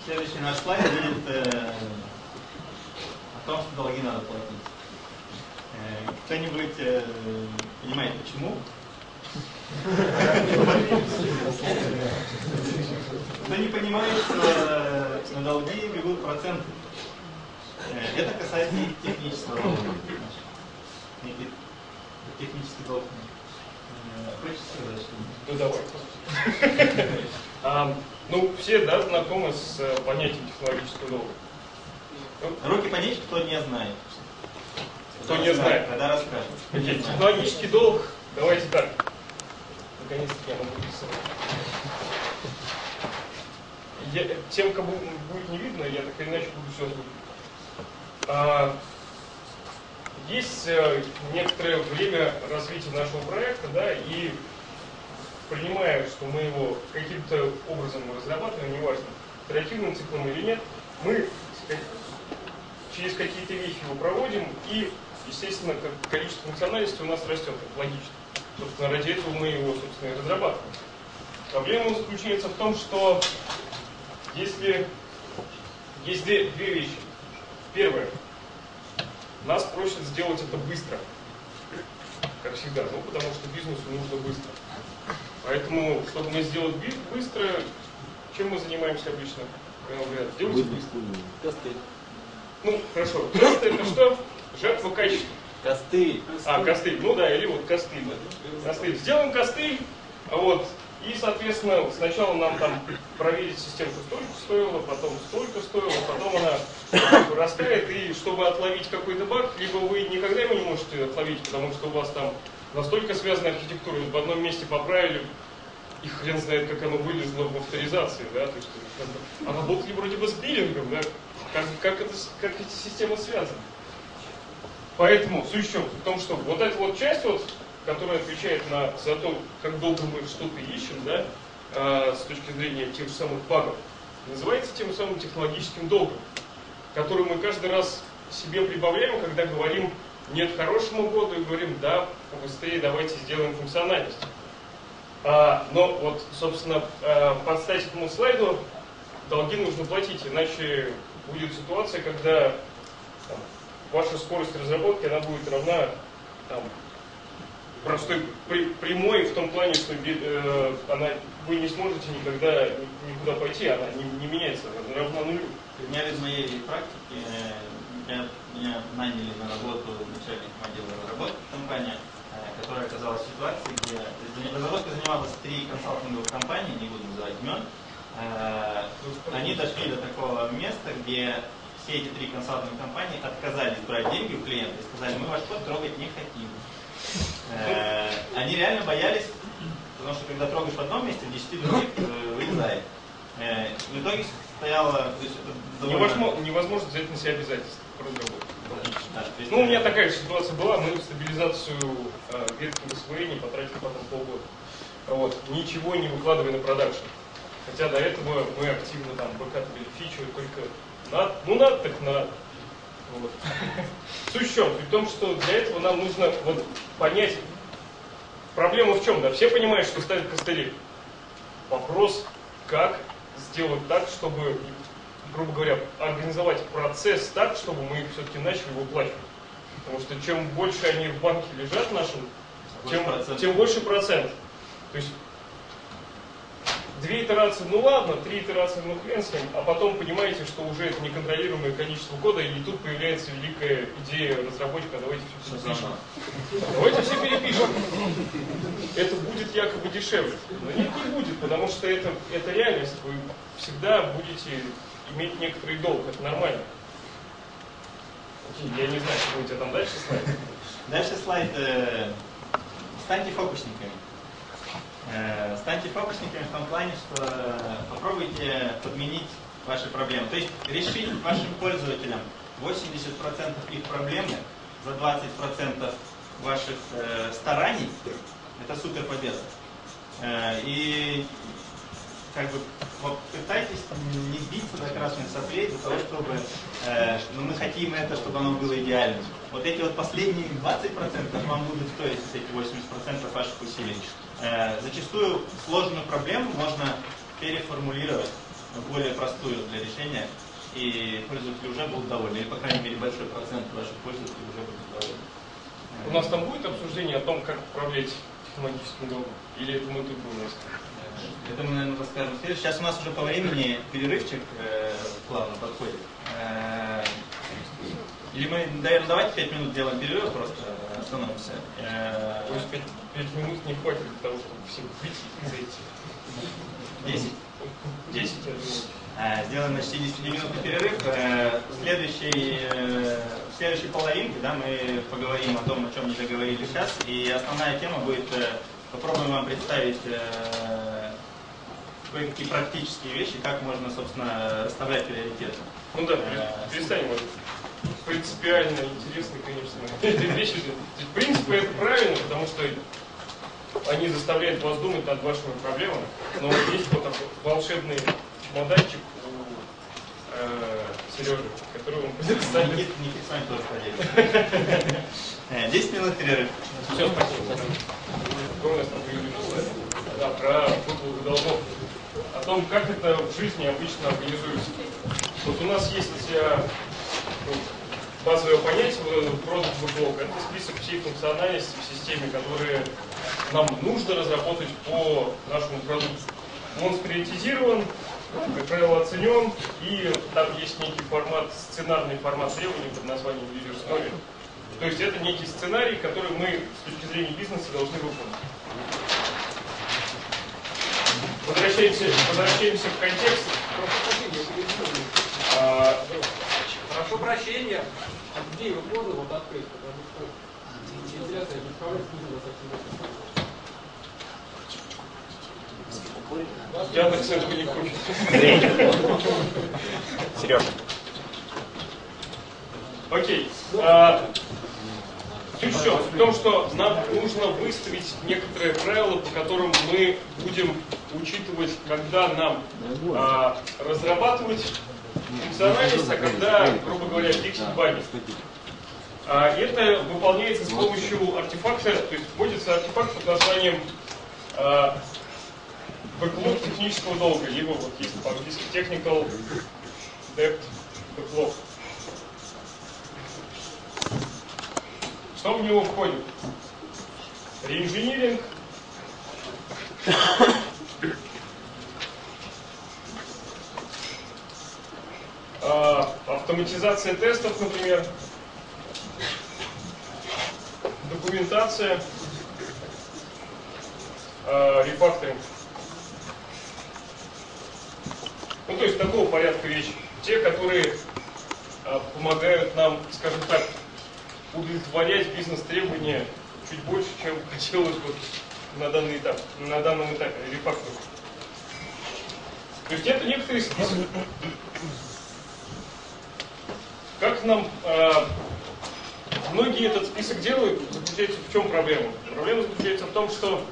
Следующий наш слайд будет о том, что долги надо платить. Кто-нибудь понимает, почему? Кто не понимает, что на долги бегут проценты. Это касается и технического долга. Технический долг. Хочется сказать, что... Ну давай. Ну, все, да, знакомы с понятием технологического долга. Руки поднимите, кто не знает. Кто не знает. Когда расскажет. Технологический долг, давайте так. Наконец-таки я могу рисовать. Тем, кому будет не видно, я так или иначе буду все озвучивать. Есть некоторое время развития нашего проекта, да, и принимая, что мы его каким-то образом разрабатываем, неважно, итеративным циклом или нет, мы через какие-то вещи его проводим, и, естественно, количество функциональности у нас растет, это логично. Собственно, ради этого мы его, собственно, и разрабатываем. Проблема заключается в том, что если есть две вещи. Первое. Нас просят сделать это быстро. Как всегда. Ну, потому что бизнесу нужно быстро. Поэтому, чтобы мы сделать быстро, чем мы занимаемся обычно? Делайте быстро. Костыль. Ну, хорошо. Костыль это что? Жертва качества. Костыль. Костыль. Ну да, или вот костыль. Костыль. Сделаем костыль, вот. И, соответственно, сначала нам там проверить системку столько стоило, потом столько стоило, потом она вырастает, и чтобы отловить какой-то баг, либо вы никогда его не можете отловить, потому что у вас там настолько связана архитектура, в одном месте поправили, и хрен знает, как оно вылезло в авторизации, да, то есть, а работали вроде бы с биллингом, да, как эти системы связаны. Поэтому суть в том, что вот эта вот часть, которая отвечает за то, как долго мы что-то ищем, да, с точки зрения тех же самых багов, называется тем самым технологическим долгом, который мы каждый раз себе прибавляем, когда говорим нет хорошему году и говорим да, побыстрее давайте сделаем функциональность. Но вот, собственно, под стать этому слайду долги нужно платить, иначе будет ситуация, когда там, ваша скорость разработки она будет равна там, простой прямой в том плане, что вы не сможете никогда никуда пойти, она не меняется, она равна нулю. У меня из моей практики меня наняли на работу начальником отдела разработки в компании, которая оказалась в ситуации, где разработкой занималась 3 консалтинговых компании, не буду называть имен. Они дошли до такого места, где все эти 3 консалтинговые компании отказались брать деньги у клиента и сказали, мы ваш код трогать не хотим. Они реально боялись, потому что когда трогаешь в одном месте, в 10 других вылезает. В итоге стояло... Невозможно взять на себя обязательства по разработке. Ну, у меня такая же ситуация была, мы в стабилизацию ветки освоения потратили потом полгода. Вот. Ничего не выкладывая на продакшн. Хотя до этого мы активно там выкатывали фичу, только надо, так надо. Вот. Суть в чем? Суть в том, что для этого нам нужно понять, проблема в чем, да? Все понимают, что ставят костыли. Вопрос, как сделать так, чтобы, грубо говоря, организовать процесс так, чтобы мы все-таки начали выплачивать. Потому что чем больше они в банке лежат нашим, тем больше процент. То есть 2 итерации, ну ладно, 3 итерации, ну хрен с ним, а потом понимаете, что уже это неконтролируемое количество кода, и тут появляется великая идея разработчика, давайте все перепишем. Давайте все перепишем. Это будет якобы дешевле. Но нет, не будет, потому что это реальность. Вы всегда будете иметь некоторый долг, это нормально. Я не знаю, что у тебя там дальше слайд. Дальше слайд. Станьте фокусниками. Станьте фокусниками в том плане, что попробуйте подменить ваши проблемы. То есть решить вашим пользователям 80% их проблемы за 20% ваших стараний. Это супер победа. И как бы попытайтесь не биться до красных соплей для того, чтобы мы хотим это, чтобы оно было идеальным. Вот эти вот последние 20% вам будут стоить эти 80% ваших усилий. Зачастую сложную проблему можно переформулировать в более простую для решения, и пользователи уже будут довольны, или, по крайней мере, большой процент ваших пользователей уже будут довольны. У нас там будет обсуждение о том, как управлять технологическим долгом? Или это мы тут у нас? Это мы, наверное, расскажем следующее. Сейчас у нас уже по времени перерывчик плавно подходит. Или мы, наверное, давайте 5 минут делаем перерыв просто. остановимся. То есть 5 минут не хватит для того, чтобы всем выйти и зайти. 10? 10. Сделаем на 60-минутный перерыв. В следующей половинке, да, мы поговорим о том, о чем не договорили сейчас. И основная тема будет, попробуем вам представить кое-какие практические вещи, как можно, собственно, расставлять приоритеты. Ну да, перестанем вот. Принципиально интересны, конечно, эти вещи. В принципе, это правильно, потому что они заставляют вас думать над вашими проблемами. Но вот есть вот такой волшебный модальчик у Сережи, который он предоставит. Никита с вами тоже поделится. 10 минут перерыв. Все, спасибо. Какой у нас там слайд? Да, про выплату долгов. О том, как это в жизни обычно организуется. Вот у нас есть базовое понятие продукт бэклог. Это список всей функциональности в системе, которые нам нужно разработать по нашему продукту. Он сприоритизирован, как правило, оценен, и там есть некий формат, сценарный формат требований под названием user story. То есть это некий сценарий, который мы с точки зрения бизнеса должны выполнить. Возвращаемся в контекст. Прошу прощения, где его можно вот открыть, потому что вентиляция не справляется, нужно достаточно. Яндекс этого не хочет. Сережа. Окей. Суть в том, что нам нужно выставить некоторые правила, по которым мы будем учитывать, когда нам разрабатывать функциональность, а когда, грубо говоря, фиксить баги. Это выполняется с помощью артефакта, то есть вводится артефакт под названием backlog технического долга, либо вот есть по-английски technical debt backlog. Что в него входит? Реинжиниринг, автоматизация тестов, например, документация, рефакторинг. Ну, то есть такого порядка вещи. Те, которые помогают нам, скажем так, удовлетворять бизнес-требования чуть больше, чем хотелось бы на данном этапе рефакторинг. То есть это некоторый список. Как нам многие этот список делают, заключается в чем проблема? Проблема заключается в том, что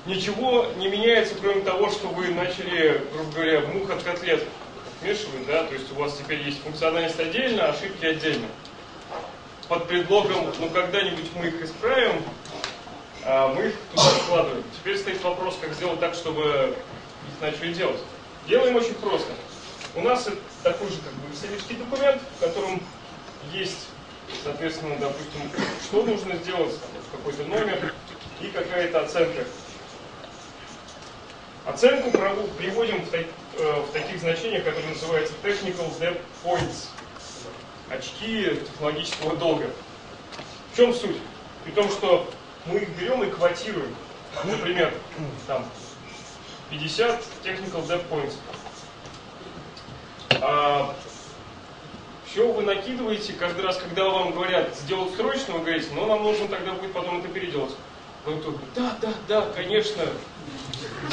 ничего не меняется, кроме того, что вы начали, грубо говоря, мух от котлет смешивать, да, то есть у вас теперь есть функциональность отдельно, ошибки отдельно. Под предлогом, ну когда-нибудь мы их исправим, мы их туда складываем. Теперь стоит вопрос, как сделать так, чтобы их начали делать. Делаем очень просто. У нас такой же как бы экселевский документ, в котором есть, соответственно, допустим, что нужно сделать, какой-то номер и какая-то оценка. Оценку приводим в таких значениях, которые называются technical debt points. Очки технологического долга. В чем суть? При том, что мы их берем и квотируем. Например, там 50 technical debt points. Все вы накидываете каждый раз, когда вам говорят сделать срочно, вы говорите, но нам нужно тогда будет потом это переделать. Вы тут, да, конечно.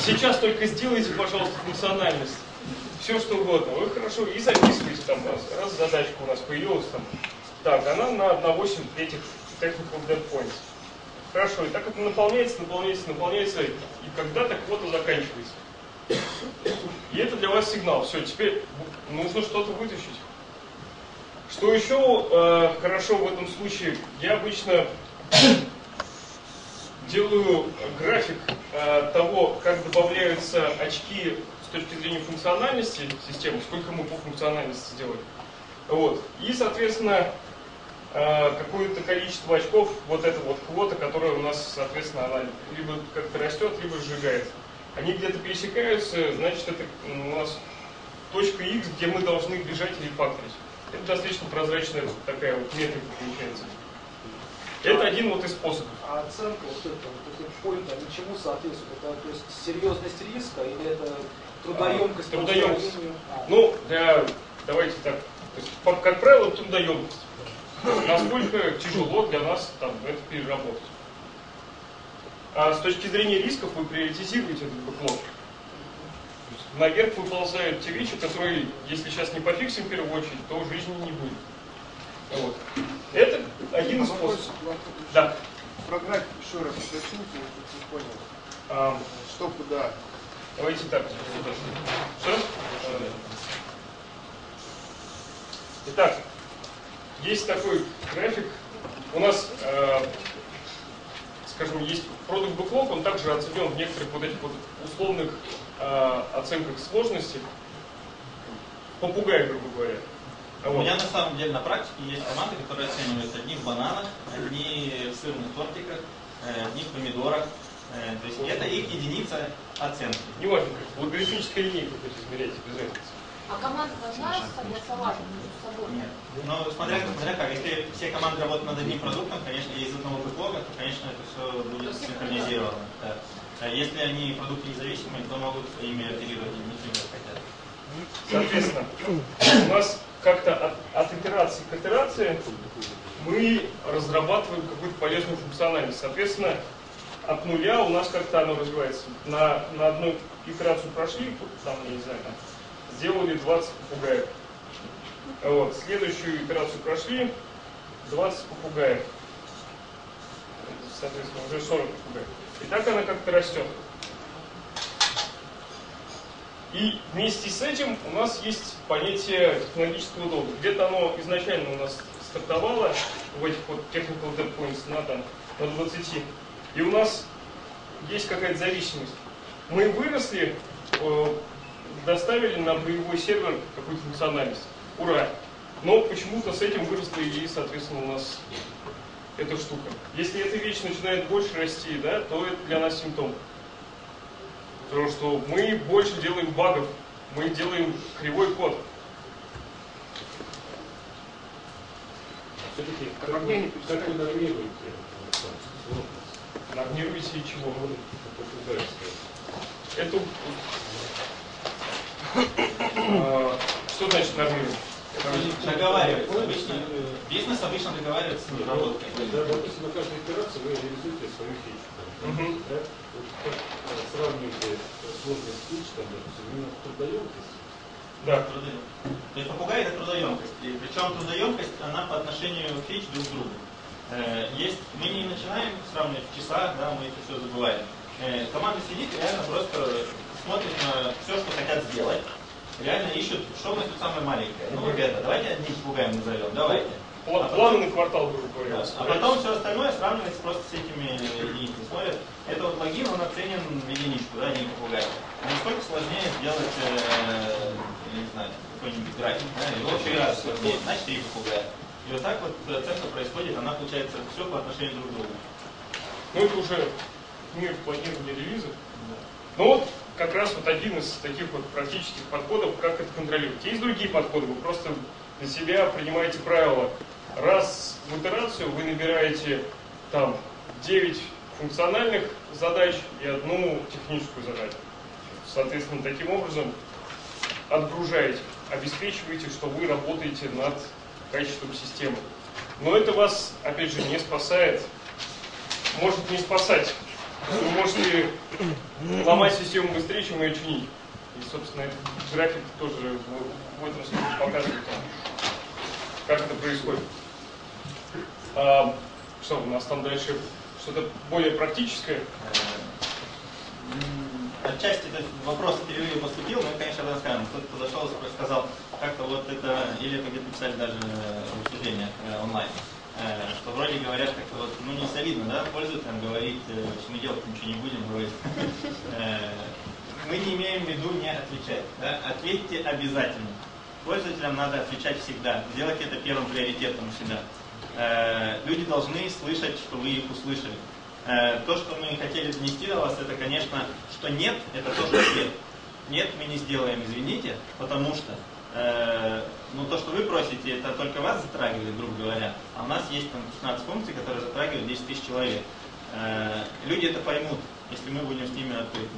Сейчас только сделайте, пожалуйста, функциональность. Все что угодно. Вы хорошо и записываете там, раз задачка у нас появилась там. Так, она на 8 этих technical debt points. Хорошо, и так это наполняется, и когда-то квота заканчивается. И это для вас сигнал. Все, теперь нужно что-то вытащить. Что еще хорошо в этом случае, я обычно делаю график того, как добавляются очки с точки зрения функциональности системы, сколько мы по функциональности сделали. Вот. И, соответственно, какое-то количество очков, вот эта вот квота, которая у нас, соответственно, она либо как-то растет, либо сжигается. Они где-то пересекаются, значит, это у нас точка X, где мы должны бежать или факторить. Это достаточно прозрачная такая вот метрика получается. Это один вот из способов. А оценка вот этих поинтов, ничему соответствует? Это то есть серьезность риска или это трудоемкость? Трудоемкость. Ну, давайте так. То есть, как правило, трудоемкость. Насколько тяжело для нас там это переработать. А с точки зрения рисков вы приоритизируете этот бэклог. Наверх выползают те вещи, которые, если сейчас не пофиксим в первую очередь, то жизни не будет. Вот. Это один из способов. Да. Про график еще раз уточните, я не понял. Что куда? Давайте так. Что? Итак, есть такой график. У нас, скажем, есть продукт бэклог, он также оценен в некоторых вот этих вот условных оценках сложности. Попугай, грубо говоря. У меня на самом деле на практике есть команды, которые оценивают одни в бананах, одни в сырных тортиках, одни в помидорах. То есть это их единица оценки. Не важно, логарифмическая линейка хоть измеряйте, без разницы. А команда должна согласоваться между собой? Нет. Но смотря как, если все команды работают над одним продуктом, конечно, из одного бэклога, то, конечно, это все будет синхронизировано. Да. А если они продукты независимые, то могут ими оперировать и не хотят. Соответственно, у нас как-то от итерации к итерации мы разрабатываем какую-то полезную функциональность. Соответственно, от нуля у нас как-то оно развивается. На одну итерацию прошли, там, я не знаю, там, сделали 20 попугаев. Вот. Следующую итерацию прошли, 20 попугаев. Соответственно, уже 40 попугаев. И так она как-то растет. И вместе с этим у нас есть понятие технологического долга. Где-то оно изначально у нас стартовало в этих вот technical dead points на 20. И у нас есть какая-то зависимость. Мы выросли, доставили на боевой сервер какую-то функциональность. Ура! Но почему-то с этим выросла и, соответственно, у нас эта штука. Если эта вещь начинает больше расти, да, то это для нас симптом. Потому что мы больше делаем багов, мы делаем кривой код. Все-таки, как вы нормируете? Нормируете чего? Это... Что значит нормировать? Договаривается. Бизнес обычно договаривается с разработкой. Допустим, на каждой операции вы реализуете свою фичу. Да? Вот как сравниваете сложность фич, допустим, именно трудоемкость? Да. То есть попугай это трудоемкость. И причем трудоемкость, она по отношению к фич друг к другу. Мы не начинаем сравнивать в часах, да, мы это все забываем. Команда сидит и реально просто смотрит на все, что хотят сделать. Реально ищут, что у нас тут самое маленькое. Ну, ребята, давайте одним попугаем назовем, давайте. Планы на квартал, грубо говоря. Да. А потом все остальное сравнивается просто с этими единицами. Смотрят, это вот логин, он оценен в единичку, да, не попугай. А насколько сложнее сделать, я не знаю, какой-нибудь график, да, его 3 раза сложнее, значит 3 попугая. И вот так вот оценка происходит, она получается все по отношению друг к другу. Ну, это уже мир планирования релизов. Ну вот, как раз вот один из таких вот практических подходов, как это контролировать. Есть другие подходы, вы просто для себя принимаете правила. Раз в итерацию вы набираете там 9 функциональных задач и 1 техническую задачу. Соответственно, таким образом отгружаете, обеспечиваете, что вы работаете над качеством системы. Но это вас, опять же, не спасает, может не спасать. Вы можете ломать систему быстрее, чем ее чинить. И, собственно, этот график тоже в этом случае показывает, как это происходит. Что у нас там дальше? Что-то более практическое? Отчасти вопрос впервые поступил, мы, конечно, расскажем. Кто-то подошел и сказал, как-то вот это, или это где-то писали даже в обсуждениях онлайн, что вроде говорят как-то вот, ну не солидно, да, пользователям говорить, что мы делать ничего не будем, вроде. Мы не имеем в виду не отвечать, да? Ответьте обязательно. Пользователям надо отвечать всегда, делать это первым приоритетом у себя. Люди должны слышать, что вы их услышали. То, что мы хотели донести до вас, это, конечно, что нет, это тоже ответ. Нет, мы не сделаем, извините, потому что, ну, то, то, что вы просите, это только вас затрагивает, грубо говоря, а у нас есть там 15 функций, которые затрагивают 10 тысяч человек. Люди это поймут, если мы будем с ними открытыми.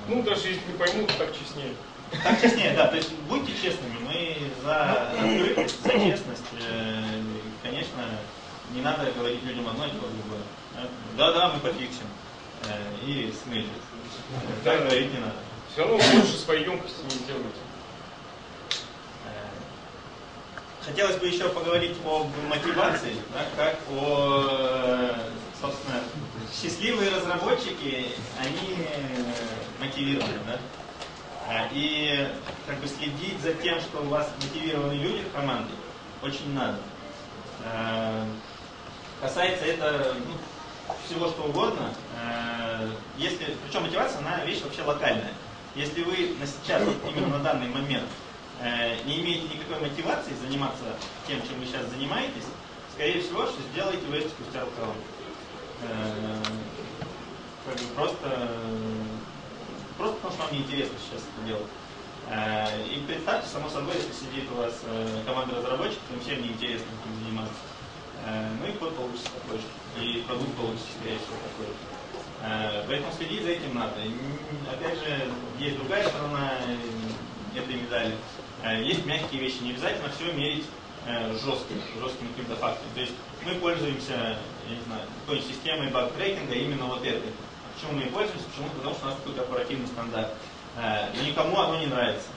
Ну, даже если не поймут, так честнее. Так честнее, да. То есть будьте честными, мы за открытость, за честность. Конечно, не надо говорить людям одно, делать другое. Да, мы пофиксим. И смыли. Так говорить не надо. Все равно лучше своей емкости не сделаете. Хотелось бы еще поговорить об мотивации, да, как о, собственно, счастливые разработчики, они мотивированы, да? И как бы следить за тем, что у вас мотивированные люди в команде, очень надо. Касается это всего что угодно, причем мотивация, она вещь вообще локальная. Если вы сейчас, именно на данный момент, не имеете никакой мотивации заниматься тем, чем вы сейчас занимаетесь, скорее всего, что сделаете вы это спустя рукава. Просто потому что вам неинтересно сейчас это делать. И представьте, само собой, если сидит у вас команда разработчиков, им всем неинтересно этим заниматься. Ну и код получится такой же, и продукт получится, скорее всего, такой же. Поэтому следить за этим надо. Опять же, есть другая сторона этой медали. Есть мягкие вещи, не обязательно все мерить жестким каким-то фактом. То есть мы пользуемся, я не знаю, какой-нибудь системой баг-трекинга именно вот этой. Почему мы ей пользуемся? Почему? Потому что у нас такой корпоративный стандарт. Но никому оно не нравится.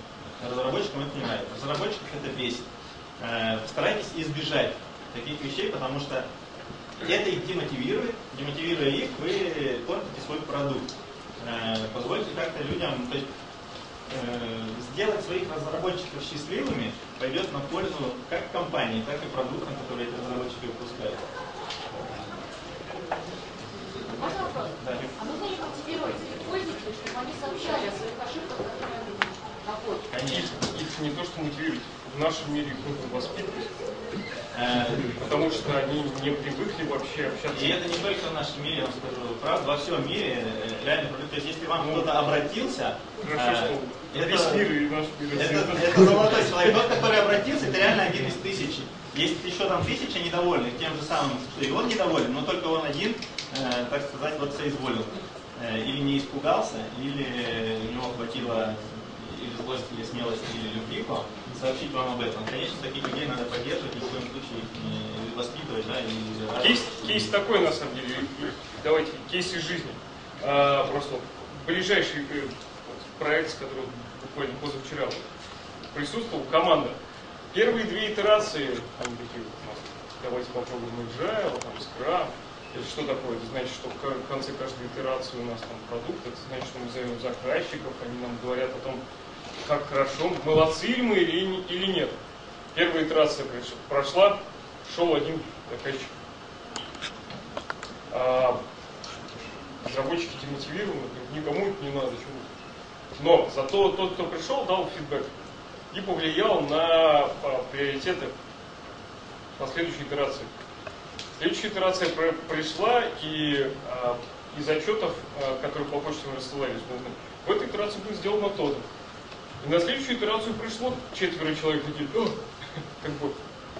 Разработчикам это не нравится. Разработчиков это бесит. Постарайтесь избежать таких вещей, потому что это их демотивирует. Демотивируя их, вы портите свой продукт. Позвольте как-то людям, то есть сделать своих разработчиков счастливыми пойдет на пользу как компании, так и продуктам, которые эти разработчики выпускают. Можно вопрос? Да. А нужно ли мотивировать пользователей, чтобы они сообщали о своих ошибках, которые они находят? Конечно. Их не то, что мотивировать, в нашем мире их нужно воспитывать. Потому что они не привыкли вообще общаться. И это не только в нашем мире, я вам скажу, правда, во всем мире реально. То есть если вам кто-то обратился, весь мир и наш мир. Это золотой человек. Тот, который обратился, это реально один из тысячи. Есть еще там тысяча недовольных тем же самым, что и он недоволен, но только он один, так сказать, вот соизволил. Или не испугался, или у него хватило или злости, или смелости, или любви к вам, сообщить вам об этом. Конечно, таких людей надо поддерживать, ни в коем случае их не воспитывать, да, и Кейс такой, на самом деле. Давайте, кейс из жизни. Просто ближайший проект, с которым буквально позавчера присутствовал, команда. Первые две итерации, они такие, давайте попробуем Agile, потом Scrum. Это что такое? Это значит, что в конце каждой итерации у нас там продукт, это значит, что мы зовем заказчиков, они нам говорят о том, как хорошо, молодцы ли мы или нет. Первая итерация прошла, шел один заказчик. Разработчики демотивированы, никому это не надо, чего. Но зато тот, кто пришел, дал фидбэк и повлиял на приоритеты последующей итерации. Следующая итерация пришла, и из отчетов, которые по почте мы рассылались, в этой итерации будет сделано то же. И на следующую итерацию пришло 4 человек, такие, как бы,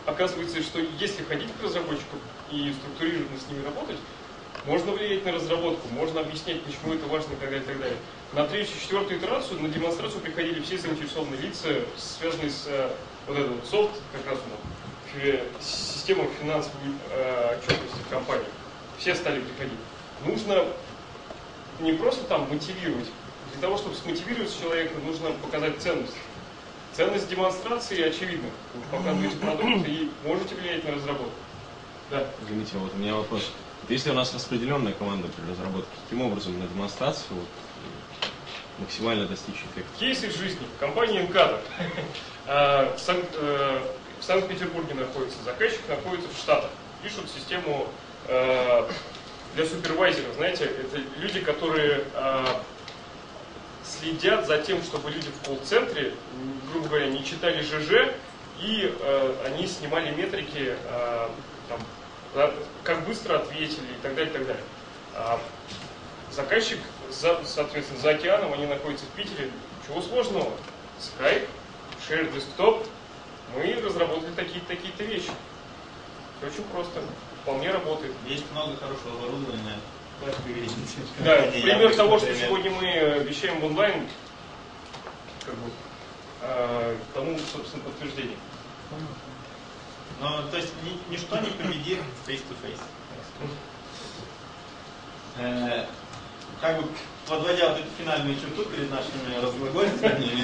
оказывается, что если ходить к разработчикам и структурированно с ними работать, можно влиять на разработку, можно объяснять, почему это важно и так далее, и так далее. На 3-ю, 4-ю итерацию на демонстрацию приходили все заинтересованные лица, связанные с вот этот вот софт, как раз системой финансовой отчетности в компании. Все стали приходить. Нужно не просто там мотивировать. Для того, чтобы смотивировать человека, нужно показать ценность. Ценность демонстрации очевидна. Вы показываете продукт и можете влиять на разработку. Да. Извините, вот у меня вопрос. Если у нас распределенная команда при разработке, каким образом на демонстрацию максимально достичь эффекта? Кейс из жизни. Компания Инкатор. В Санкт-Петербурге находится, заказчик находится в Штатах. Пишут систему для супервайзеров. Знаете, это люди, которые следят за тем, чтобы люди в колл-центре, грубо говоря, не читали ЖЖ, и они снимали метрики, там, как быстро ответили и так далее, и так далее. Заказчик, соответственно, за океаном, они находятся в Питере. Чего сложного? Skype, Share Desktop, мы разработали такие-то вещи. Все очень просто, вполне работает. Есть много хорошего оборудования. Да, пример того, что сегодня мы вещаем в онлайн, как бы, тому, собственно, подтверждение. Но, то есть, ничто не победит face-to-face. Как бы, подводя вот эту финальную черту перед нашими разглагольствованиями.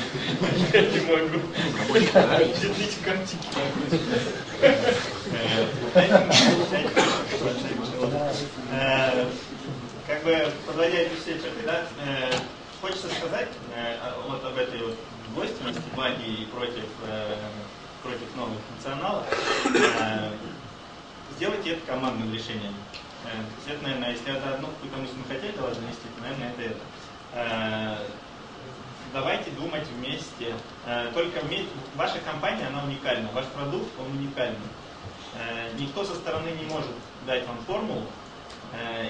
Я не могу. Видите картинки. Как бы, подводя эти все черты, да, хочется сказать вот об этой вот двойственности магии против новых функционалов. Сделайте это командным решением. Это, наверное, если это одну какую-то мысль мы хотели до вас донести, то, наверное, это. Давайте думать вместе. Только ваша компания, она уникальна. Ваш продукт, он уникальный. Никто со стороны не может дать вам формулу.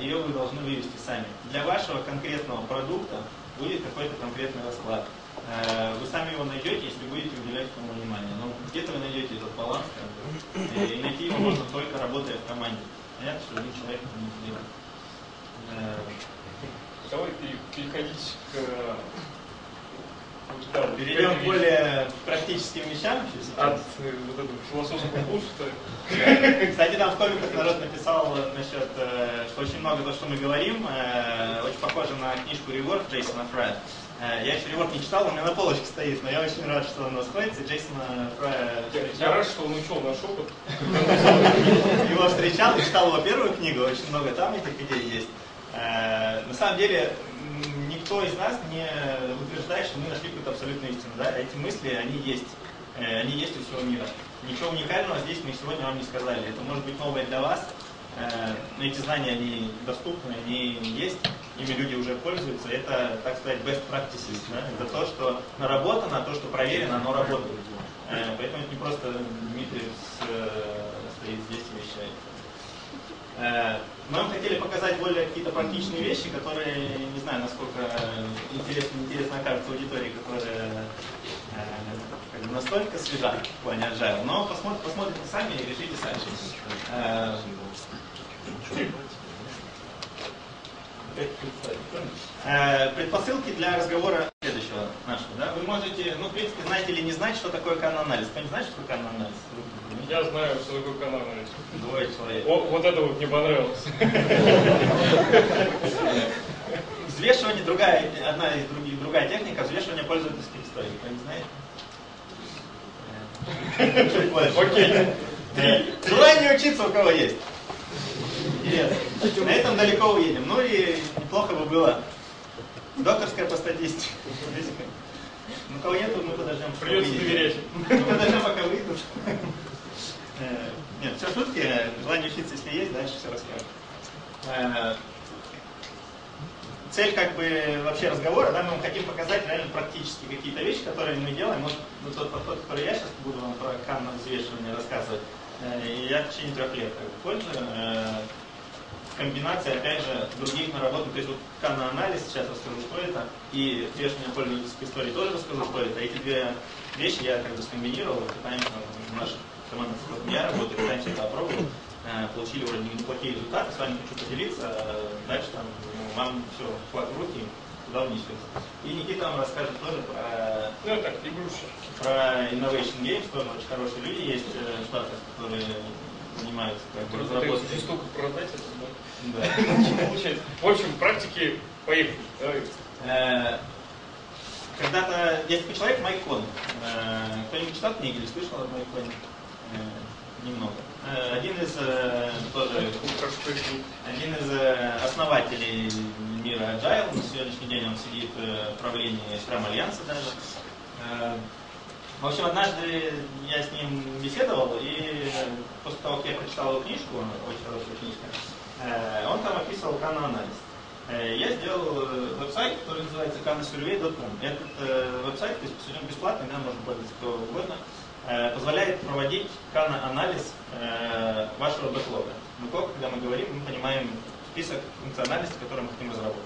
Ее вы должны вывести сами. Для вашего конкретного продукта будет какой-то конкретный расклад. Вы сами его найдете, если будете уделять этому внимание. Но где-то вы найдете этот баланс, и найти его можно только работая в команде. Понятно, что один человек это не сделает. Давай переходить к... Перейдем к более практическим вещам. От вот этого философского буста. Кстати, там в комиках народ написал насчет, что очень много то, что мы говорим, очень похоже на книжку «Реворк» Джейсона Фрая. Я еще «Реворк» не читал, он у меня на полочке стоит, но я очень рад, что он у нас сходится. Джейсона Фрая... Я рад, что он учел наш опыт. Его встречал, читал его первую книгу, очень много там этих идей есть. На самом деле, никто из нас не утверждает, что мы нашли какую-то абсолютную истину. Да? Эти мысли, они есть у всего мира. Ничего уникального здесь мы сегодня вам не сказали. Это может быть новое для вас, но эти знания, они доступны, они есть, ими люди уже пользуются. Это, так сказать, best practices. Да? Это то, что наработано, то, что проверено, оно работает. Поэтому это не просто Дмитрий стоит здесь и вещает. Мы вам хотели показать более какие-то практичные вещи, которые, не знаю, насколько интересно окажется аудитории, которая настолько свежа в плане agile, но посмотрите сами и решите сами. Предпосылки для разговора следующего нашего. Да? Вы можете, в принципе, знать или не знать, что такое канон-анализ. Кто не знает, что такое канон-анализ? Я знаю, что такое канон-анализ. Двое человек. Вот это вот мне понравилось. Взвешивание, одна из другая техника, взвешивание пользовательских историй. Кто не знает? Окей. Желание учиться у кого есть? Интересно. На этом далеко уедем. Ну и неплохо бы было. Докторская по статистике. Ну, кого нету, мы подождем. Придется доверять. Мы подождем, пока выйдут. Нет, все шутки. Желание учиться, если есть, дальше все расскажем. Цель как бы вообще разговора, да, мы вам хотим показать реально практически какие-то вещи, которые мы делаем. Может, тот подход, который я сейчас буду вам про канон взвешивания рассказывать, я в течение 3 лет пользую. Комбинация, опять же, других наработок. То есть вот канон-анализ, сейчас расскажу, что это, и взвешивание пользовательской истории тоже расскажу, что это. Эти две вещи я как бы скомбинировал, пытаемся, наша команда, с которой я работаю, пытаемся это опробовать. Получили вроде неплохие результаты, с вами хочу поделиться, дальше там вам все вклад в руки, туда унесется. И Никита вам расскажет тоже про, про Innovation Games, тоже очень хорошие люди есть в Штатах, которые занимаются как бы разработкой. Ты столько продать это, да? Получается. В общем, практики поехали. Когда-то есть такой человек Майк Кон. Кто-нибудь читал книги или слышал о Майк Коне? Немного. Один из основателей мира Agile. На сегодняшний день он сидит в правлении Scrum Альянса даже. В общем, однажды я с ним беседовал, и после того, как я прочитал его книжку, очень хорошая книжка, он там описывал канон-анализ. Я сделал веб-сайт, который называется canosurvey.com. Этот веб-сайт, то есть он бесплатный, да, можно пользоваться кто угодно, позволяет проводить канон-анализ вашего бэклога. Бэклог, когда мы говорим, мы понимаем список функциональностей, которые мы хотим разработать.